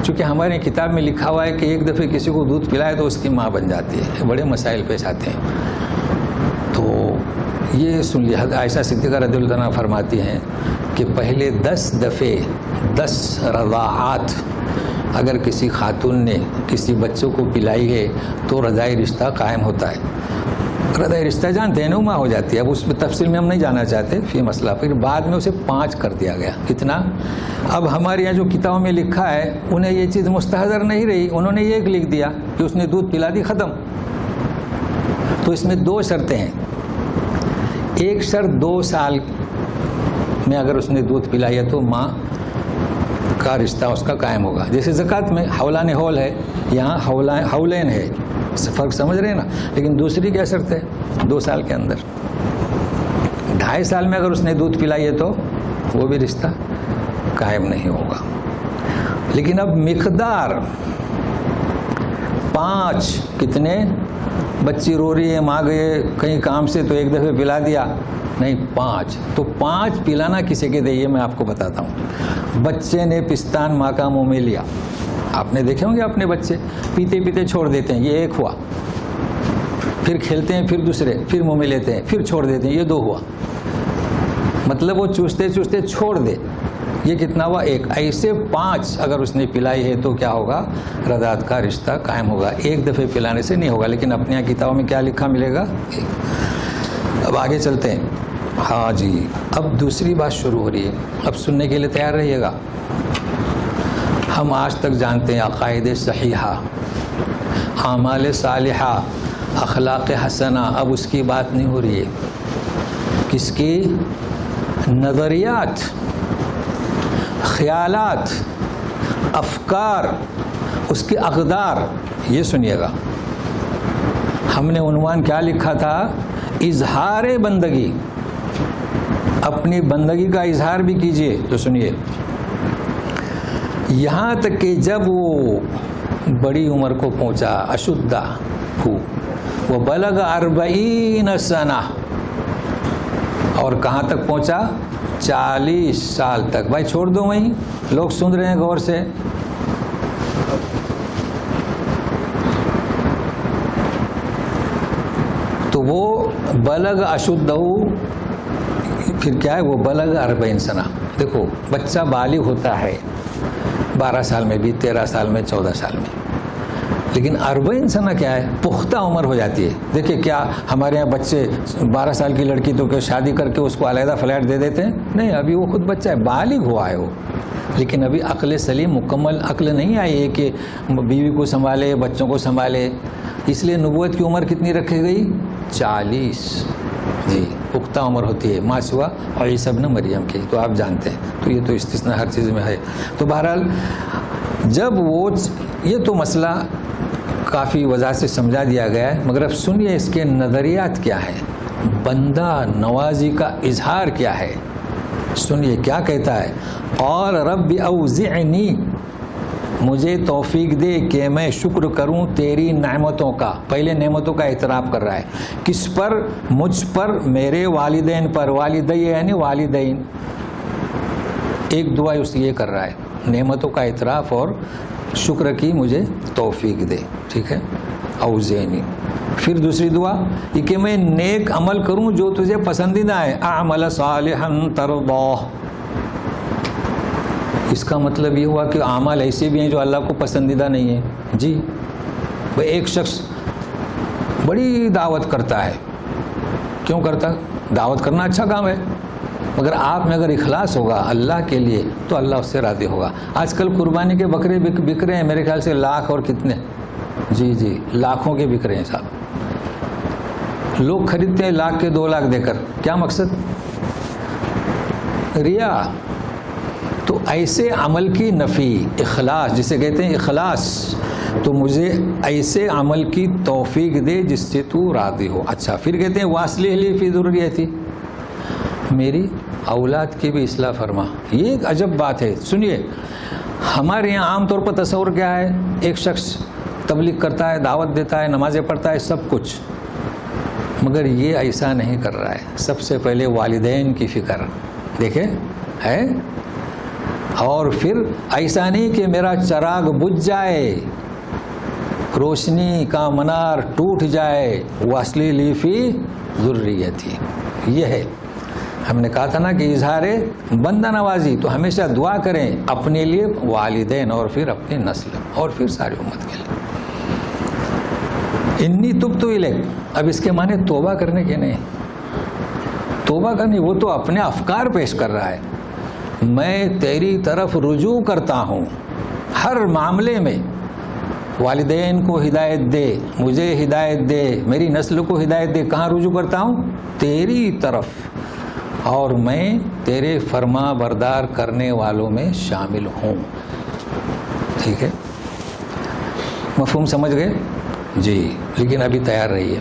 چونکہ ہمارے کتاب میں لکھا ہوا ہے کہ ایک دفعہ کسی کو دودھ پلائے تو اس کی ماں بن جاتی ہے. بڑے مسائل پیش آتے ہیں. تو یہ سن لیا، عائشہ صدیقہ رضی اللہ عنہا فرماتی ہیں کہ پہلے 10 دفعے 10 رضاعات اگر کسی خاتون نے کسی بچوں کو پلائی ہے تو رضاعی رشتہ قائم ہوتا ہے. رضاعی رشتہ جانتے ہیں نما ہو جاتی ہے. اب اس میں تفصیل میں ہم نہیں جانا چاہتے فی مسئلہ. پھر بعد میں اسے 5 کر دیا گیا. کتنا؟ اب ہمارے یہاں جو کتابوں میں لکھا ہے انہیں یہ چیز مستحضر نہیں رہی، انہوں نے یہ لکھ دیا کہ اس نے دودھ پلا دی، ختم. تو اس میں 2 شرطیں ہیں. ایک شرط 2 سال میں اگر اس نے دودھ پلایا تو ماں کا رشتہ اس کا قائم ہوگا. جیسے زکوٰۃ میں حولان ہول ہے، یہاں حولین ہے، فرق سمجھ رہے ہیں نا. لیکن دوسری کیا شرط ہے؟ 2 سال کے اندر. 2.5 سال میں اگر اس نے دودھ پلائی ہے تو وہ بھی رشتہ قائم نہیں ہوگا. لیکن اب مقدار 5، کتنے؟ بچی رو رہی ہے، ماں گئے کہیں کام سے تو ایک دفعہ پلا دیا، نہیں 5. تو 5 پلانا کسے کے دے یہ میں آپ کو بتاتا ہوں. بچے نے پستان ماں کا منہ میں لیا، آپ نے دیکھے ہوں گے اپنے بچے پیتے پیتے چھوڑ دیتے ہیں، یہ 1 ہوا. پھر کھیلتے ہیں، پھر دوسرے، پھر منہ میں لیتے ہیں، پھر چھوڑ دیتے ہیں، یہ 2 ہوا. مطلب وہ چوستے چوستے چھوڑ دے، یہ کتنا ہوا؟ 1. ایسے 5 اگر اس نے پلائی ہے تو کیا ہوگا؟ رضاعت کا رشتہ قائم ہوگا. ایک دفعہ پلانے سے نہیں ہوگا. لیکن اپنے یہاں کتابوں میں کیا لکھا ملے گا؟ اب آگے چلتے ہیں. ہاں جی، اب دوسری بات شروع ہو رہی ہے. اب سننے کے لیے تیار رہیے گا. ہم آج تک جانتے ہیں عقائد صحیحہ، اعمال صالحہ، اخلاق حسنہ. اب اس کی بات نہیں ہو رہی ہے. کس کی؟ نظریات، خیالات، افکار، اس کے اقدار. یہ سنیے گا، ہم نے عنوان کیا لکھا تھا؟ اظہار بندگی. اپنی بندگی کا اظہار بھی کیجئے. تو سنیے، یہاں تک کہ جب وہ بڑی عمر کو پہنچا، اشدہ ہو، وہ بلغ 40 سنہ، اور کہاں تک پہنچا؟ 40 سال تک. بھائی چھوڑ دو وہیں، لوگ سن رہے ہیں غور سے. تو وہ بلغ اشدہ، پھر کیا ہے؟ وہ بلغ 40 سنہ. دیکھو بچہ بالغ ہوتا ہے 12 سال میں بھی، 13 سال میں، 14 سال میں. لیکن 40 سنہ کیا ہے؟ پختہ عمر ہو جاتی ہے. دیکھیں کیا ہمارے یہاں بچے 12 سال کی لڑکی تو کہ شادی کر کے اس کو علیحدہ فلیٹ دے دیتے ہیں؟ نہیں، ابھی وہ خود بچہ ہے، بالغ ہوا ہے وہ، لیکن ابھی عقل سلیم مکمل عقل نہیں آئی ہے کہ بیوی کو سنبھالے، بچوں کو سنبھالے. اس لیے نبوت کی عمر کتنی رکھی گئی؟ 40. جی، پختہ عمر ہوتی ہے ماں سوا عیسی ابن مریم کی. تو آپ جانتے ہیں، تو یہ تو استثناء ہر چیز میں ہے. تو بہرحال جب وہ، یہ تو مسئلہ کافی وضاحت سے سمجھا دیا گیا ہے، مگر اب سنیے اس کے نظریات کیا ہیں، بندہ نوازی کا اظہار کیا ہے. سنیے کیا کہتا ہے. اور رب اوزعنی، مجھے توفیق دے کہ میں شکر کروں تیری نعمتوں کا. پہلے نعمتوں کا اعتراف کر رہا ہے. کس پر؟ مجھ پر، میرے والدین پر. والدین یعنی والدین. ایک دعا اس یہ کر رہا ہے، نعمتوں کا اعتراف اور شکر کی مجھے توفیق دے. ٹھیک ہے، اوزعنی. پھر دوسری دعا یہ کہ میں نیک عمل کروں جو تجھے پسندیدہ ہے. اعمل صالحا ترضاہ. اس کا مطلب یہ ہوا کہ اعمال ایسے بھی ہیں جو اللہ کو پسندیدہ نہیں ہیں. جی، ایک شخص بڑی دعوت کرتا ہے. کیوں کرتا؟ دعوت کرنا اچھا کام ہے، مگر آپ میں اگر اخلاص ہوگا اللہ کے لیے تو اللہ اس سے راضی ہوگا. آج کل قربانی کے بکرے بک رہے ہیں میرے خیال سے لاکھ اور کتنے، جی لاکھوں کے بک رہے ہیں صاحب. لوگ خریدتے ہیں 1 لاکھ کے 2 لاکھ دے کر. کیا مقصد؟ ریا. تو ایسے عمل کی نفی، اخلاص جسے کہتے ہیں اخلاص، تو مجھے ایسے عمل کی توفیق دے جس سے تو راضی ہو۔ اچھا پھر کہتے ہیں واصلح لی فی ذریتی، میری اولاد کی بھی اصلاح فرما۔ یہ ایک عجب بات ہے۔ سنیے، ہمارے یہاں عام طور پر تصور کیا ہے، ایک شخص تبلیغ کرتا ہے، دعوت دیتا ہے، نمازیں پڑھتا ہے، سب کچھ، مگر یہ ایسا نہیں کر رہا ہے۔ سب سے پہلے والدین کی فکر دیکھیں ہے، اور پھر ایسا نہیں کہ میرا چراغ بجھ جائے، روشنی کا منار ٹوٹ جائے، واصلی لی فی ذریتی، یہ ہے۔ ہم نے کہا تھا نا کہ اظہار بندہ نوازی، تو ہمیشہ دعا کریں اپنے لیے، والدین، اور پھر اپنی نسل، اور پھر ساری امت کے لیے۔ انی تبت الیک، اب اس کے معنی توبہ کرنے کے نہیں، توبہ کرنے، وہ تو اپنے افکار پیش کر رہا ہے، میں تیری طرف رجوع کرتا ہوں ہر معاملے میں، والدین کو ہدایت دے، مجھے ہدایت دے، میری نسل کو ہدایت دے، کہاں رجوع کرتا ہوں؟ تیری طرف، اور میں تیرے فرما بردار کرنے والوں میں شامل ہوں۔ ٹھیک ہے، مفہوم سمجھ گئے جی؟ لیکن ابھی تیار رہیے،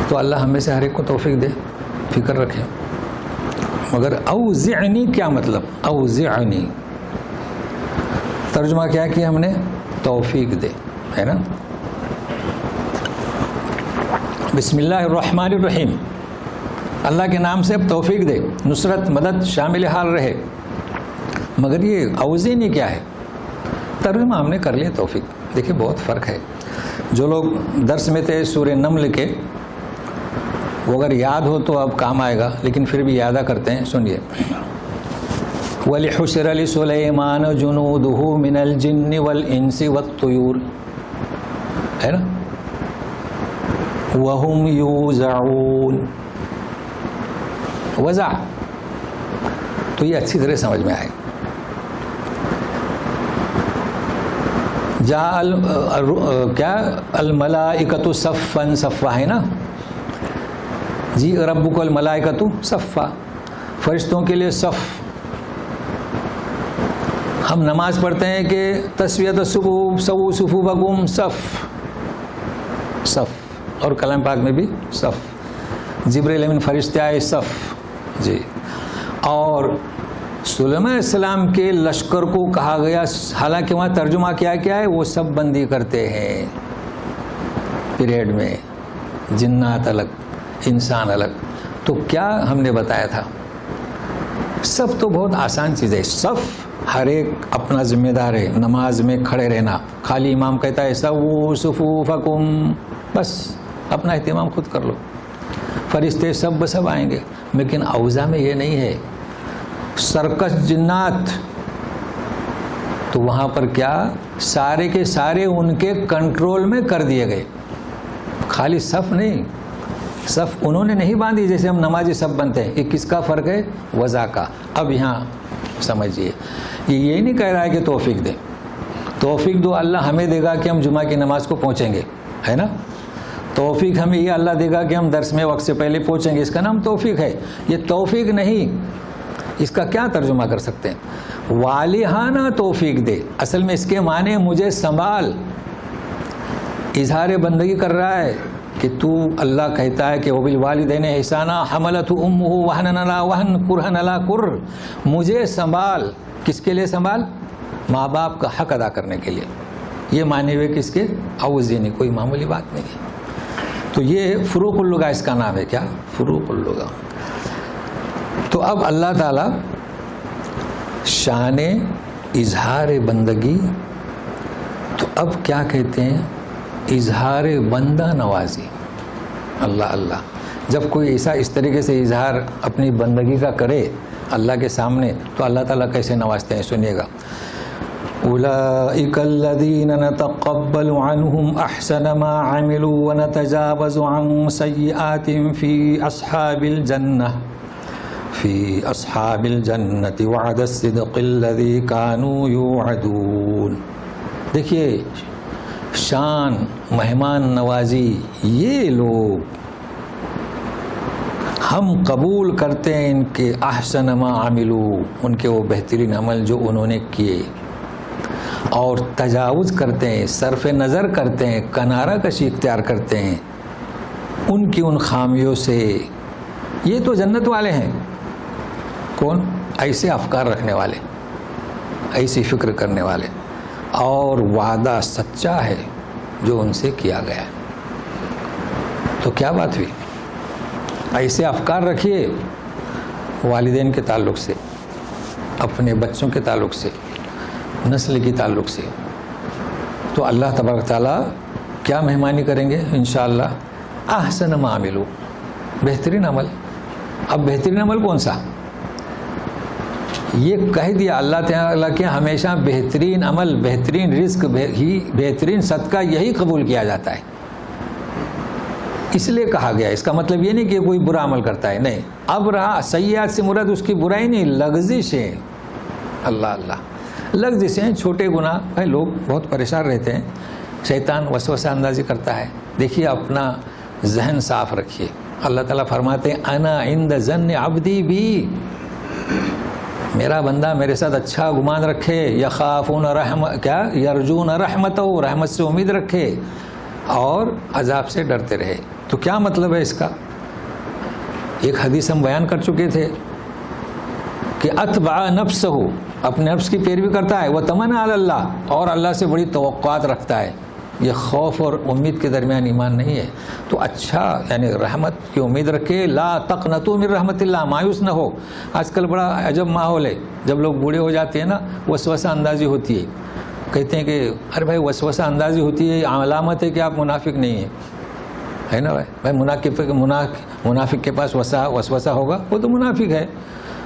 تو اللہ ہمیں سے ہر ایک کو توفیق دے، فکر رکھیں۔ مگر اوزعنی کیا مطلب؟ اوزعنی ترجمہ کیا کیا ہم نے؟ توفیق دے، ہے نا؟ بسم اللہ الرحمن الرحیم، اللہ کے نام سے اب توفیق دے، نصرت مدد شامل حال رہے۔ مگر یہ اوزعنی کیا ہے؟ ترجمہ ہم نے کر لیا توفیق۔ دیکھیں بہت فرق ہے۔ جو لوگ درس میں تھے سورہ نمل کے، وہ اگر یاد ہو تو اب کام آئے گا، لیکن پھر بھی یادہ کرتے ہیں، سنیے۔ وَلِحُشِرَ لِسُلَيْمَانَ جُنُودُهُ مِنَ الْجِنِّ وَالْإِنسِ وَالطُّيُورِ، ہے نا؟ وَهُمْ يُوزَعُونَ، وزع، تو یہ اچھی طرح سمجھ میں آئے۔ کیا الملائکۃ صفا صفا، ہے نا جی؟ ربک الملائکۃ صفا، فرشتوں کے لیے صف۔ ہم نماز پڑھتے ہیں کہ تسویۃ الصفوف، سووا صفوفکم، صف صف، اور کلام پاک میں بھی صف، جبرائیل امین فرشتے آئے، صف جی۔ اور سلیمان علیہ السلام کے لشکر کو کہا گیا، حالانکہ وہاں ترجمہ کیا ہے، وہ سب بندی کرتے ہیں پیریڈ میں، جنات الگ، انسان الگ۔ تو کیا ہم نے بتایا تھا؟ سب تو بہت آسان چیز ہے، صف ہر ایک اپنا ذمہ دار ہے، نماز میں کھڑے رہنا، خالی امام کہتا ہے سووا صفوفکم، بس اپنا اہتمام خود کر لو، فرشتے سب آئیں گے۔ لیکن اوضاع میں یہ نہیں ہے، سرکش جنات، تو وہاں پر کیا سارے کے سارے ان کے کنٹرول میں کر دیے گئے، خالی صف نہیں، صف انہوں نے نہیں باندھی جیسے ہم نمازی صف بنتے ہیں۔ یہ کس کا فرق ہے؟ وضع کا۔ اب یہاں سمجھیے، یہ نہیں کہہ رہا ہے کہ توفیق دے، توفیق دو اللہ ہمیں دے گا کہ ہم جمعہ کی نماز کو پہنچیں گے، ہے نا؟ توفیق ہمیں یہ اللہ دے گا کہ ہم درس میں وقت سے پہلے پہنچیں گے، اس کا نام توفیق ہے۔ یہ توفیق نہیں، اس کا کیا ترجمہ کر سکتے ہیں؟ والہانہ توفیق دے، اصل میں اس کے معنی مجھے سنبھال، اظہار بندگی کر رہا ہے کہ تو اللہ کہتا ہے کہ وبالوالدین احسانا حملتہ امہ وہنا علی وہن کرہا علی کر، مجھے سنبھال، کس کے لیے سنبھال؟ ماں باپ کا حق ادا کرنے کے لیے۔ یہ معنی ہوئے کس کے؟ اوزعنی، کوئی معمولی بات نہیں ہے۔ تو یہ فروق اللغہ اس کا نام ہے، کیا؟ فروق اللغہ۔ تو اب اللہ تعالی شان اظہار بندگی، تو اب کیا کہتے ہیں؟ اظہار بندہ نوازی۔ اللہ جب کوئی ایسا اس طریقے سے اظہار اپنی بندگی کا کرے اللہ کے سامنے، تو اللہ تعالیٰ کیسے نوازتے ہیں؟ سنیے گا۔ اولئک الذین نتقبل عنہم احسن ما عملوا ونتجاوز عن سیئاتهم فی اصحاب الجنة وعد الصدق الذی كانوا یوعدون۔ دیکھیے شان، مہمان نوازی، یہ لوگ ہم قبول کرتے ہیں ان کے احسن ما عملو، ان کے وہ بہترین عمل جو انہوں نے کیے، اور تجاوز کرتے ہیں، صرف نظر کرتے ہیں، کنارہ کشی اختیار کرتے ہیں ان کی ان خامیوں سے۔ یہ تو جنت والے ہیں۔ کون؟ ایسے افکار رکھنے والے، ایسی فکر کرنے والے، اور وعدہ سچا ہے جو ان سے کیا گیا ہے۔ تو کیا بات ہوئی؟ ایسے افکار رکھیے والدین کے تعلق سے، اپنے بچوں کے تعلق سے، نسل کے تعلق سے، تو اللہ تبارک تعالیٰ کیا مہمانی کریں گے انشاءاللہ؟ احسن ما عملو، بہترین عمل۔ اب بہترین عمل کون سا؟ یہ کہہ دیا اللہ تعالیٰ کہ ہمیشہ بہترین عمل، بہترین رزق ہی، بہترین صدقہ یہی قبول کیا جاتا ہے، اس لیے کہا گیا۔ اس کا مطلب یہ نہیں کہ کوئی برا عمل کرتا ہے، نہیں۔ اب رہا سیئات سے مراد اس کی برائی نہیں، لغزشیں، اللہ اللہ، لغزشیں، چھوٹے گناہ۔ بھائی لوگ بہت پریشان رہتے ہیں، شیطان وسوسہ اندازی کرتا ہے۔ دیکھیے اپنا ذہن صاف رکھیے۔ اللہ تعالیٰ فرماتے ہیں انا عند ظن عبدی بھی، میرا بندہ میرے ساتھ اچھا گمان رکھے، یخافون یرجون رحمتہ، رحمت سے امید رکھے اور عذاب سے ڈرتے رہے۔ تو کیا مطلب ہے اس کا؟ ایک حدیث ہم بیان کر چکے تھے کہ اتبع نفسہ، اپنے نفس کی پیروی کرتا ہے، وتمنى علی اللہ، اور اللہ سے بڑی توقعات رکھتا ہے۔ یہ خوف اور امید کے درمیان ایمان نہیں ہے۔ تو اچھا یعنی رحمت کی امید رکھے، لا تقنطوا من رحمت اللہ، مایوس نہ ہو۔ آج کل بڑا عجب ماحول ہے، جب لوگ بوڑھے ہو جاتے ہیں نا، وسوسہ اندازی ہوتی ہے، کہتے ہیں کہ ارے بھائی وسوسہ اندازی ہوتی ہے، علامت ہے کہ آپ منافق نہیں ہیں، ہے نا بھائی؟ منافق کے پاس وسوسہ ہوگا، وہ تو منافق ہے،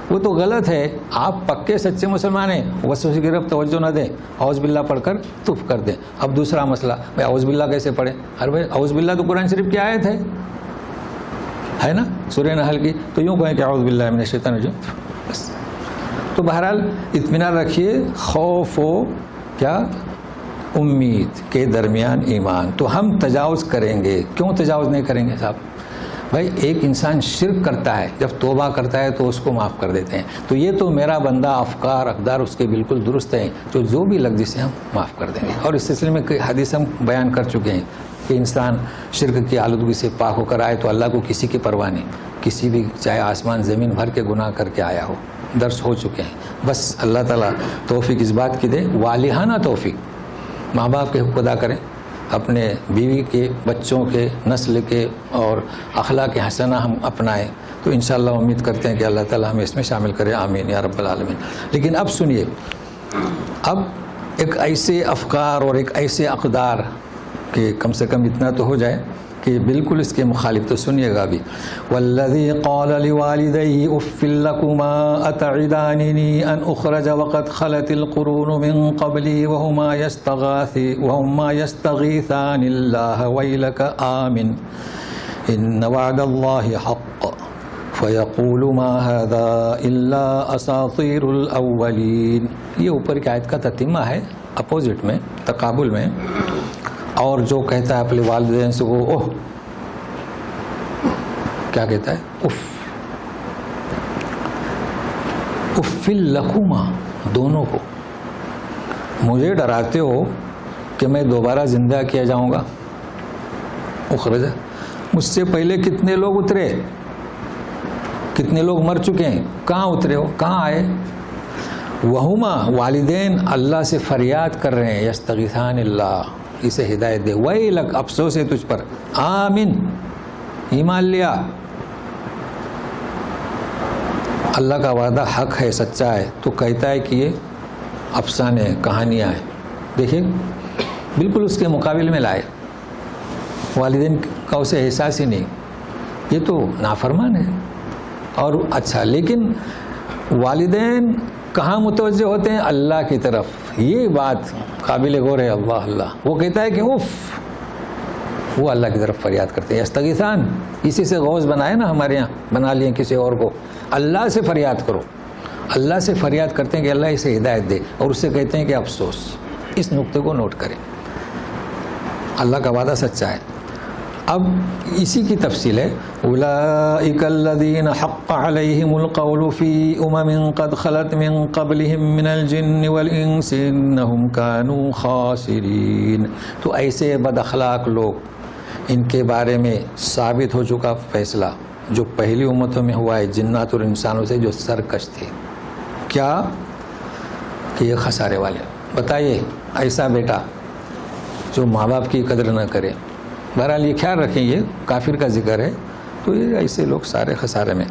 وہ تو غلط ہے۔ آپ پکے سچے مسلمان ہیں، وسوسے کی طرف توجہ نہ دیں، اعوذ باللہ پڑھ کر تف کر دیں۔ اب دوسرا مسئلہ، بھائی اعوذ باللہ کیسے پڑھیں؟ ارے بھائی اعوذ باللہ تو قرآن شریف کی آیت ہے نا، سورہ نحل کی، تو یوں کہیں کہ اعوذ باللہ من الشیطان الرجیم بس۔ تو بہرحال اطمینان رکھیے، خوف و کیا امید کے درمیان ایمان۔ تو ہم تجاوز کریں گے، کیوں تجاوز نہیں کریں گے صاحب؟ بھائی ایک انسان شرک کرتا ہے، جب توبہ کرتا ہے تو اس کو معاف کر دیتے ہیں۔ تو یہ تو میرا بندہ افکار اقدار اس کے بالکل درست ہیں، جو بھی لفظ سے ہم معاف کر دیں گے۔ اور اس سلسلے میں کئی حدیث ہم بیان کر چکے ہیں کہ انسان شرک کی آلودگی سے پاک ہو کر آئے تو اللہ کو کسی کی پرواہ نہیں، کسی بھی چاہے آسمان زمین بھر کے گناہ کر کے آیا ہو، درس ہو چکے ہیں۔ بس اللہ تعالیٰ توفیق اس بات کی دے، والہانہ توفیق، ماں باپ کے حقوق ادا کریں، اپنے بیوی کے، بچوں کے، نسل کے، اور اخلاق حسنہ ہم اپنائیں، تو انشاءاللہ امید کرتے ہیں کہ اللہ تعالیٰ ہمیں اس میں شامل کرے، آمین یا رب العالمین۔ لیکن اب سنیے، اب ایک ایسے افکار اور ایک ایسے اقدار کہ کم سے کم اتنا تو ہو جائے کہ بالکل اس کے مخالف، تو سنیے گا بھی۔ والذی قال لوالدیہ اف لکما اتعداننی ان اخرج وقد خلت القرون من قبلی وہما یستغیثان اللہ ویلک آمن ان وعد اللہ حق فیقول ما هذا الا اساطیر الاولین۔ یہ اوپر کی آیت کا تتمہ ہے، اپوزٹ میں، تقابل میں۔ اور جو کہتا ہے اپنے والدین سے وہ اوہ، کیا کہتا ہے؟ اف، اف لکما، دونوں کو، مجھے ڈراتے ہو کہ میں دوبارہ زندہ کیا جاؤں گا۔ اخرج، مجھ سے پہلے کتنے لوگ اترے، کتنے لوگ مر چکے ہیں، کہاں اترے ہو، کہاں آئے؟ وہما، والدین اللہ سے فریاد کر رہے ہیں، یستغیثان اللہ، اسے ہدایت دے، ویلک، افسوس ہے تجھ پر، آمین، ایمان لیا، اللہ کا وعدہ حق ہے، سچا ہے۔ تو کہتا ہے کہ یہ افسانے، کہانیاں ہیں۔ دیکھیں بالکل اس کے مقابل میں لائے، والدین کا اسے احساس ہی نہیں، یہ تو نافرمان ہے۔ اور اچھا، لیکن والدین کہاں متوجہ ہوتے ہیں؟ اللہ کی طرف۔ یہ بات قابل غور ہے، اللہ اللہ۔ وہ کہتا ہے کہ اف، وہ اللہ کی طرف فریاد کرتے ہیں، یستغیثان، اسی سے غوث بنائے نا ہمارے یہاں، بنا لیے کسی اور کو، اللہ سے فریاد کرو، اللہ سے فریاد کرتے ہیں کہ اللہ اسے ہدایت دے، اور اس سے کہتے ہیں کہ افسوس۔ اس نقطے کو نوٹ کریں، اللہ کا وعدہ سچا ہے۔ اب اسی کی تفصیل ہے اولئک الذین حق علیہم القول فی امم قد خلت من قبلہم من الجن والانس انہم کانوا خاسرین. تو ایسے بد اخلاق لوگ، ان کے بارے میں ثابت ہو چکا فیصلہ جو پہلی امتوں میں ہوا ہے جنات اور انسانوں سے، جو سرکش تھے. کیا کہ یہ خسارے والے. بتائیے ایسا بیٹا جو ماں باپ کی قدر نہ کرے. بہرحال یہ خیال رکھیں، یہ کافر کا ذکر ہے، تو یہ ایسے لوگ سارے خسارے میں.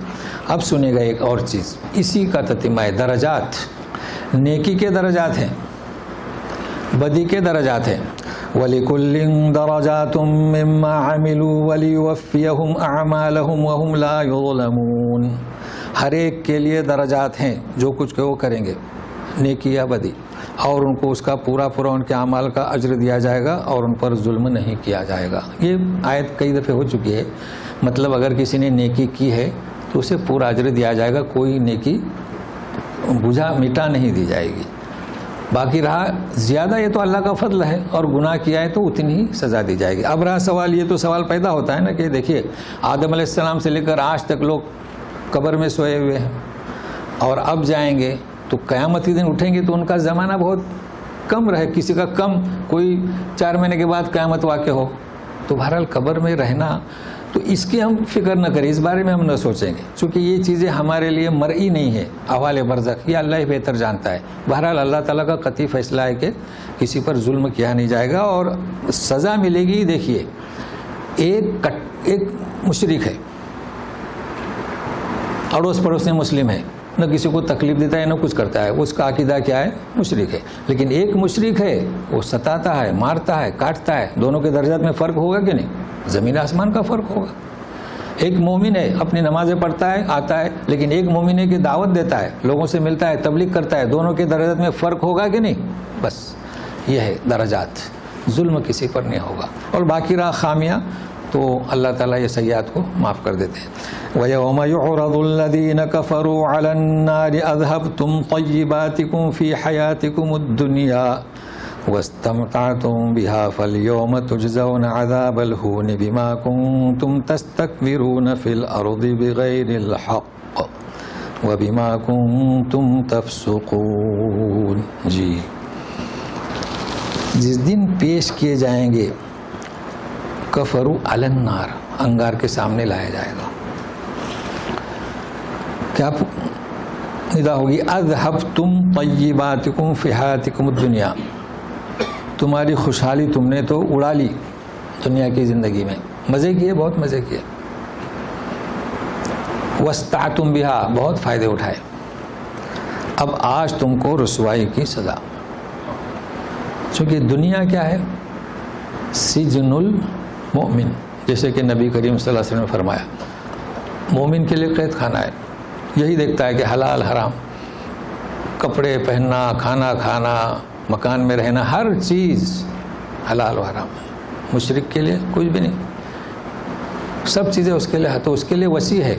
اب سنے گا ایک اور چیز، اسی کا تتمہ ہے. درجات، نیکی کے درجات ہیں، بدی کے درجات ہیں. وَلِكُلٍّ دَرَجَاتٌ مِّمَّا عَمِلُوا وَلِيُوَفِّيَهُمْ أَعْمَالَهُمْ وَهُمْ لَا يُظْلَمُونَ. ہر ایک کے لیے درجات ہیں، جو کچھ کہ وہ کریں گے نیکی یا بدی، اور ان کو اس کا پورا ان کے اعمال کا اجر دیا جائے گا، اور ان پر ظلم نہیں کیا جائے گا. یہ آیت کئی دفعے ہو چکی ہے. مطلب اگر کسی نے نیکی کی ہے تو اسے پورا اجر دیا جائے گا، کوئی نیکی بجھا مٹا نہیں دی جائے گی. باقی رہا زیادہ، یہ تو اللہ کا فضل ہے، اور گناہ کیا ہے تو اتنی ہی سزا دی جائے گی. اب رہا سوال، یہ تو سوال پیدا ہوتا ہے نا کہ دیکھیے آدم علیہ السلام سے لے کر آج تک لوگ قبر میں سوئے ہوئے ہیں، اور اب جائیں گے تو قیامت کے دن اٹھیں گے تو ان کا زمانہ بہت کم رہے، کسی کا کم، کوئی 4 مہینے کے بعد قیامت واقع ہو. تو بہرحال قبر میں رہنا، تو اس کی ہم فکر نہ کریں، اس بارے میں ہم نہ سوچیں گے، چونکہ یہ چیزیں ہمارے لیے مرئی نہیں ہے. احوال برزخ یہ اللہ ہی بہتر جانتا ہے. بہرحال اللہ تعالیٰ کا قطعی فیصلہ ہے کہ کسی پر ظلم کیا نہیں جائے گا، اور سزا ملے گی. دیکھیے ایک مشرک ہے، اڑوس پڑوس میں مسلم ہے، نہ کسی کو تکلیف دیتا ہے نہ کچھ کرتا ہے، اس کا عقیدہ کیا ہے؟ مشرک ہے. لیکن ایک مشرک ہے وہ ستاتا ہے، مارتا ہے، کاٹتا ہے. دونوں کے درجات میں فرق ہوگا کہ نہیں؟ زمین آسمان کا فرق ہوگا. ایک مومن ہے، اپنی نمازیں پڑھتا ہے، آتا ہے، لیکن ایک مومن ہے کہ دعوت دیتا ہے، لوگوں سے ملتا ہے، تبلیغ کرتا ہے. دونوں کے درجات میں فرق ہوگا کہ نہیں؟ بس یہ ہے درجات. ظلم کسی پر نہیں ہوگا. اور باقی رہا خامیاں، تو اللہ تعالیٰ یہ سیئات کو معاف کر دیتے ہیں. وَيَوْمَ يُعْرَضُ الَّذِينَ كَفَرُوا عَلَى النَّارِ أَذْهَبْتُمْ طَيِّبَاتِكُمْ فِي حَيَاتِكُمُ الدُّنْيَا وَاسْتَمْتَعْتُمْ بِهَا فَالْيَوْمَ تُجْزَوْنَ عَذَابَ الْهُونِ بِمَا كُنْتُمْ تَسْتَكْبِرُونَ فِي الْأَرْضِ بِغَيْرِ الْحَقِّ وَبِمَا كُنْتُمْ تَفْسُقُونَ. جی جس دن پیش کیے جائیں گے کفروا علی النار، انگار کے سامنے لایا جائے گا. کیا ندا ہوگی؟ اذهبتم طیباتکم فی حیاتکم الدنیا، تمہاری خوشحالی تم نے تو اڑا لی دنیا کی زندگی میں، مزے کیے، بہت مزے کیے. واستمتعتم بها، بہت فائدے اٹھائے. اب آج تم کو رسوائی کی سزا. چونکہ دنیا کیا ہے؟ سجن المؤمن، جیسے کہ نبی کریم صلی اللہ علیہ وسلم نے فرمایا مومن کے لیے قید خانہ ہے. یہی دیکھتا ہے کہ حلال حرام، کپڑے پہننا، کھانا کھانا، مکان میں رہنا، ہر چیز حلال و حرام. مشرک کے لیے کچھ بھی نہیں، سب چیزیں اس کے لیے ہے. تو اس کے لیے وسیع ہے.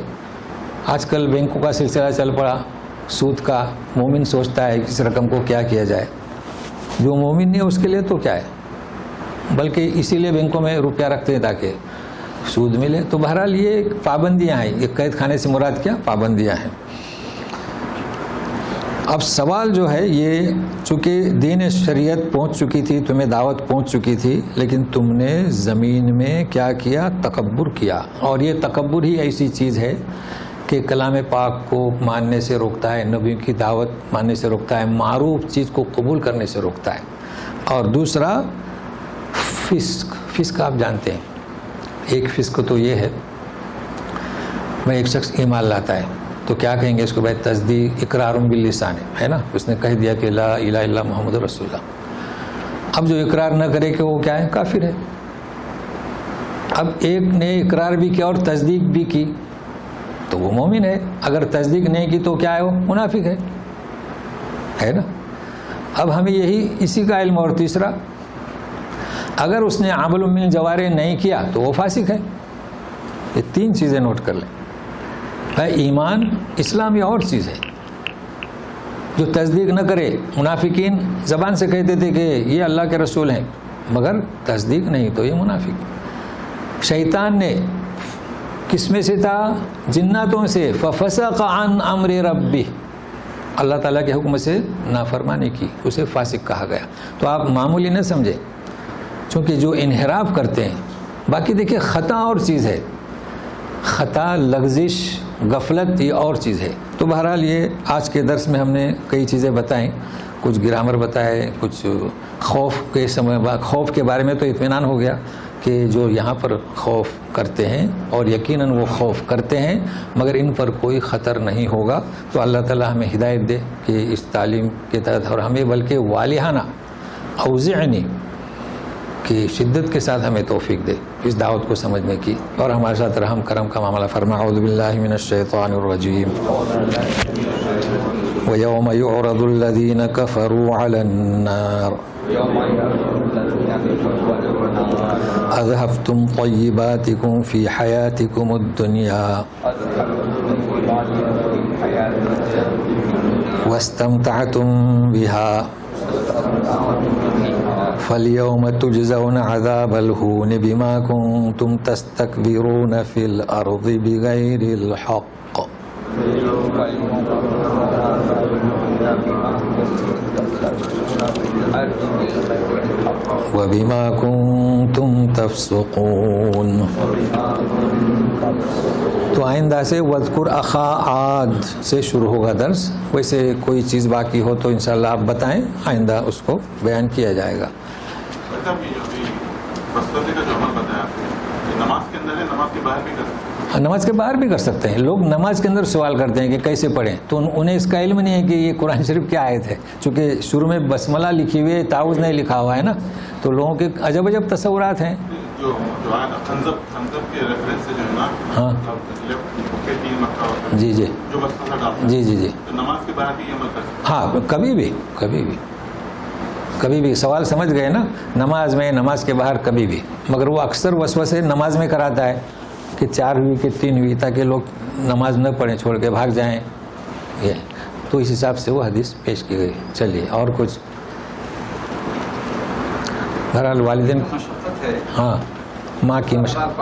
آج کل بینکوں کا سلسلہ چل پڑا، سود کا. مومن سوچتا ہے کس رقم کو کیا کیا جائے. جو مومن نہیں ہے اس کے لیے تو کیا ہے، بلکہ اسی لیے بینکوں میں روپیہ رکھتے ہیں تاکہ سود ملے. تو بہرحال یہ پابندیاں ہیں. یہ قید خانے سے مراد کیا؟ پابندیاں ہیں. اب سوال جو ہے یہ، چونکہ دین شریعت پہنچ چکی تھی، تمہیں دعوت پہنچ چکی تھی، لیکن تم نے زمین میں کیا کیا؟ تکبر کیا. اور یہ تکبر ہی ایسی چیز ہے کہ کلام پاک کو ماننے سے روکتا ہے، نبی کی دعوت ماننے سے روکتا ہے، معروف چیز کو قبول کرنے سے روکتا ہے. اور دوسرا فسق آپ جانتے ہیں. ایک فسق تو یہ ہے، میں ایک شخص ایمان لاتا ہے تو کیا کہیں گے اس کو؟ بھائی تصدیق، اقرار باللسان ہے نا، اس نے کہہ دیا کہ لا الہ الا محمد رسول اللہ. اب جو اقرار نہ کرے کہ وہ کیا ہے؟ کافر ہے. اب ایک نے اقرار بھی کیا اور تصدیق بھی کی تو وہ مومن ہے. اگر تصدیق نہیں کی تو کیا ہے؟ وہ منافق ہے نا. اب ہمیں یہی اسی کا علم. اور تیسرا، اگر اس نے عمل من الجوارح نہیں کیا تو وہ فاسق ہے. یہ 3 چیزیں نوٹ کر لیں. ایمان، اسلام یہ اور چیز ہے. جو تصدیق نہ کرے، منافقین زبان سے کہتے تھے کہ یہ اللہ کے رسول ہیں، مگر تصدیق نہیں تو یہ منافق. شیطان نے کس میں سے تھا؟ جناتوں سے. ففسق عن امر ربی، اللہ تعالیٰ کے حکم سے نافرمانی کی، اسے فاسق کہا گیا. تو آپ معمولی نہ سمجھیں، چونکہ جو انحراف کرتے ہیں. باقی دیکھیں خطا اور چیز ہے، خطا، لغزش، غفلت یہ اور چیز ہے. تو بہرحال یہ آج کے درس میں ہم نے کئی چیزیں بتائیں، کچھ گرامر بتائے، کچھ خوف کے بارے میں تو اطمینان ہو گیا کہ جو یہاں پر خوف کرتے ہیں اور یقیناً وہ خوف کرتے ہیں مگر ان پر کوئی خطر نہیں ہوگا. تو اللہ تعالیٰ ہمیں ہدایت دے کہ اس تعلیم کے تحت، اور ہمیں بلکہ والہانہ اوزعنی کی شدت کے ساتھ ہمیں توفیق دے اس دعوت کو سمجھنے کی، اور ہمارے ساتھ رحم کرم کا معاملہ فرما. اعوذ باللہ من الشیطان الرجیم. وَيَوْمَ يُعْرَضُ الَّذِينَ كَفَرُوا عَلَى النَّارِ أَذْهَبْتُمْ طَيِّبَاتِكُمْ فِي حَيَاتِكُمُ الدُّنْيَا وَاسْتَمْتَعْتُمْ بِهَا فَالْيَوْمَ تُجْزَوْنَ عَذَابَ الْهُونِ بِمَا كُنْتُمْ تَسْتَكْبِرُونَ فِي الْأَرْضِ بِغَيْرِ الْحَقِّ وَبِمَا كُنْتُمْ تَفْسُقُونَ. تو آئندہ سے وَاذْكُرْ أَخَا عَادٍ سے شروع ہوگا درس. ویسے کوئی چیز باقی ہو تو انشاءاللہ آپ بتائیں، آئندہ اس کو بیان کیا جائے گا. نماز کے باہر بھی کر سکتے ہیں. لوگ نماز کے اندر سوال کرتے ہیں کہ کیسے پڑھیں، تو انہیں اس کا علم نہیں ہے کہ یہ قرآن شریف کیا آیت ہے، چونکہ شروع میں بسملہ لکھی ہوئی ہے، تعوذ نہیں لکھا ہوا ہے نا. تو لوگوں کے عجب عجب تصورات ہیں. ہاں جی جی جی جی جی ہاں، کبھی بھی سوال سمجھ گئے نا، نماز میں، نماز کے باہر کبھی بھی. مگر وہ اکثر وسوسے نماز میں کراتا ہے کہ 4 ہوئی کہ 3 ہوئی، تاکہ لوگ نماز نہ پڑھیں، چھوڑ کے بھاگ جائیں. یہ تو اس حساب سے وہ حدیث پیش کی گئی. چلیے اور کچھ. بہرحال والدین، ہاں ماں کی مشقت،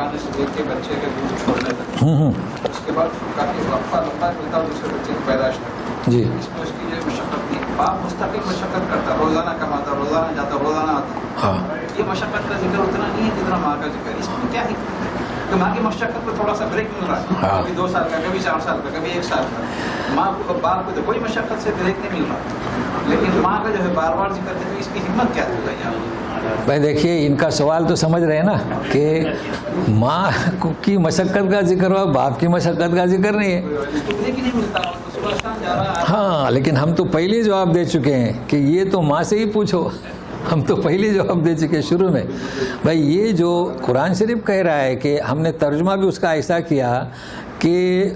جی باپ مستقل مشقت کرتا، روزانہ کماتا، روزانہ جاتا، روزانہ آتا. ہاں یہ مشقت کا ذکر اتنا نہیں ہے جتنا ماں کا ذکر. اس میں کیا ہے کہ ماں کی مشقت کو تھوڑا سا بریک مل رہا ہے، کبھی 2 سال کا، کبھی 4 سال کا، کبھی 1 سال کا. ماں کو، باپ کو تو کوئی مشقت سے بریک نہیں مل رہا، لیکن ماں کا جو ہے بار بار ذکر کرتے، اس کی ہمت کیا ہے یہاں. بھائی دیکھیے، ان کا سوال تو سمجھ رہے ہیں نا کہ ماں کی مشقت کا ذکر ہوا، باپ کی مشقت کا ذکر نہیں ہے. ہاں لیکن ہم تو پہلے جواب دے چکے ہیں کہ یہ تو ماں سے ہی پوچھو. ہم تو پہلے جواب دے چکے شروع میں. بھائی یہ جو قرآن شریف کہہ رہا ہے کہ ہم نے ترجمہ بھی اس کا ایسا کیا کہ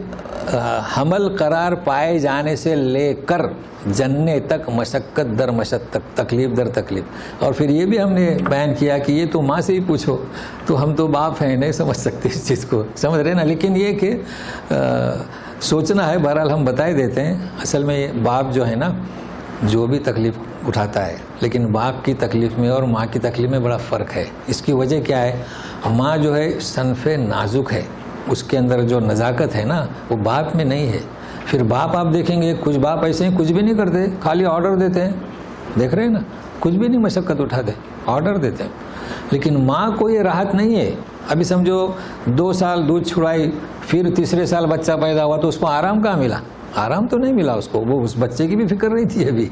حمل قرار پائے جانے سے لے کر جننے تک مشقت در مشقت، تکلیف در تکلیف. اور پھر یہ بھی ہم نے بیان کیا کہ یہ تو ماں سے ہی پوچھو. تو ہم تو باپ ہیں، نہیں سمجھ سکتے اس چیز کو، سمجھ رہے نا. لیکن یہ کہ سوچنا ہے. بہرحال ہم بتا ہی دیتے ہیں. اصل میں باپ جو ہے نا، جو بھی تکلیف اٹھاتا ہے، لیکن باپ کی تکلیف میں اور ماں کی تکلیف میں بڑا فرق ہے. اس کی وجہ کیا ہے؟ ماں جو ہے صنف نازک ہے، اس کے اندر جو نزاکت ہے نا وہ باپ میں نہیں ہے. پھر باپ آپ دیکھیں گے، کچھ باپ ایسے ہیں کچھ بھی نہیں کرتے، خالی آرڈر دیتے ہیں. دیکھ رہے ہیں نا، کچھ بھی نہیں مشقت اٹھاتے، آرڈر دیتے ہیں. لیکن ماں کو یہ راحت نہیں ہے. ابھی سمجھو 2 سال دودھ چھڑائی، پھر تیسرے سال بچہ پیدا ہوا، تو اس کو آرام کہاں ملا؟ آرام تو نہیں ملا اس کو. وہ اس بچے کی بھی فکر نہیں تھی. ابھی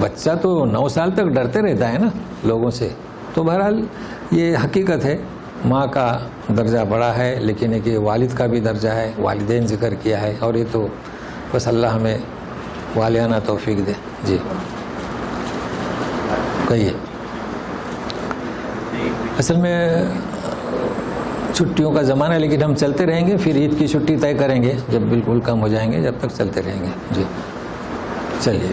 بچہ تو 9 سال تک ڈرتے رہتا ہے نا لوگوں سے. تو بہرحال یہ حقیقت ہے، ماں کا درجہ بڑا ہے، لیکن ایک والد کا بھی درجہ ہے. والدین ذکر کیا ہے، اور یہ تو بس اللہ ہمیں والہانہ توفیق دے. جی کہیے. اصل میں چھٹیوں کا زمانہ ہے، لیکن ہم چلتے رہیں گے. پھر عید کی چھٹی طے کریں گے جب بالکل کم ہو جائیں گے، جب تک چلتے رہیں گے. جی چلیے.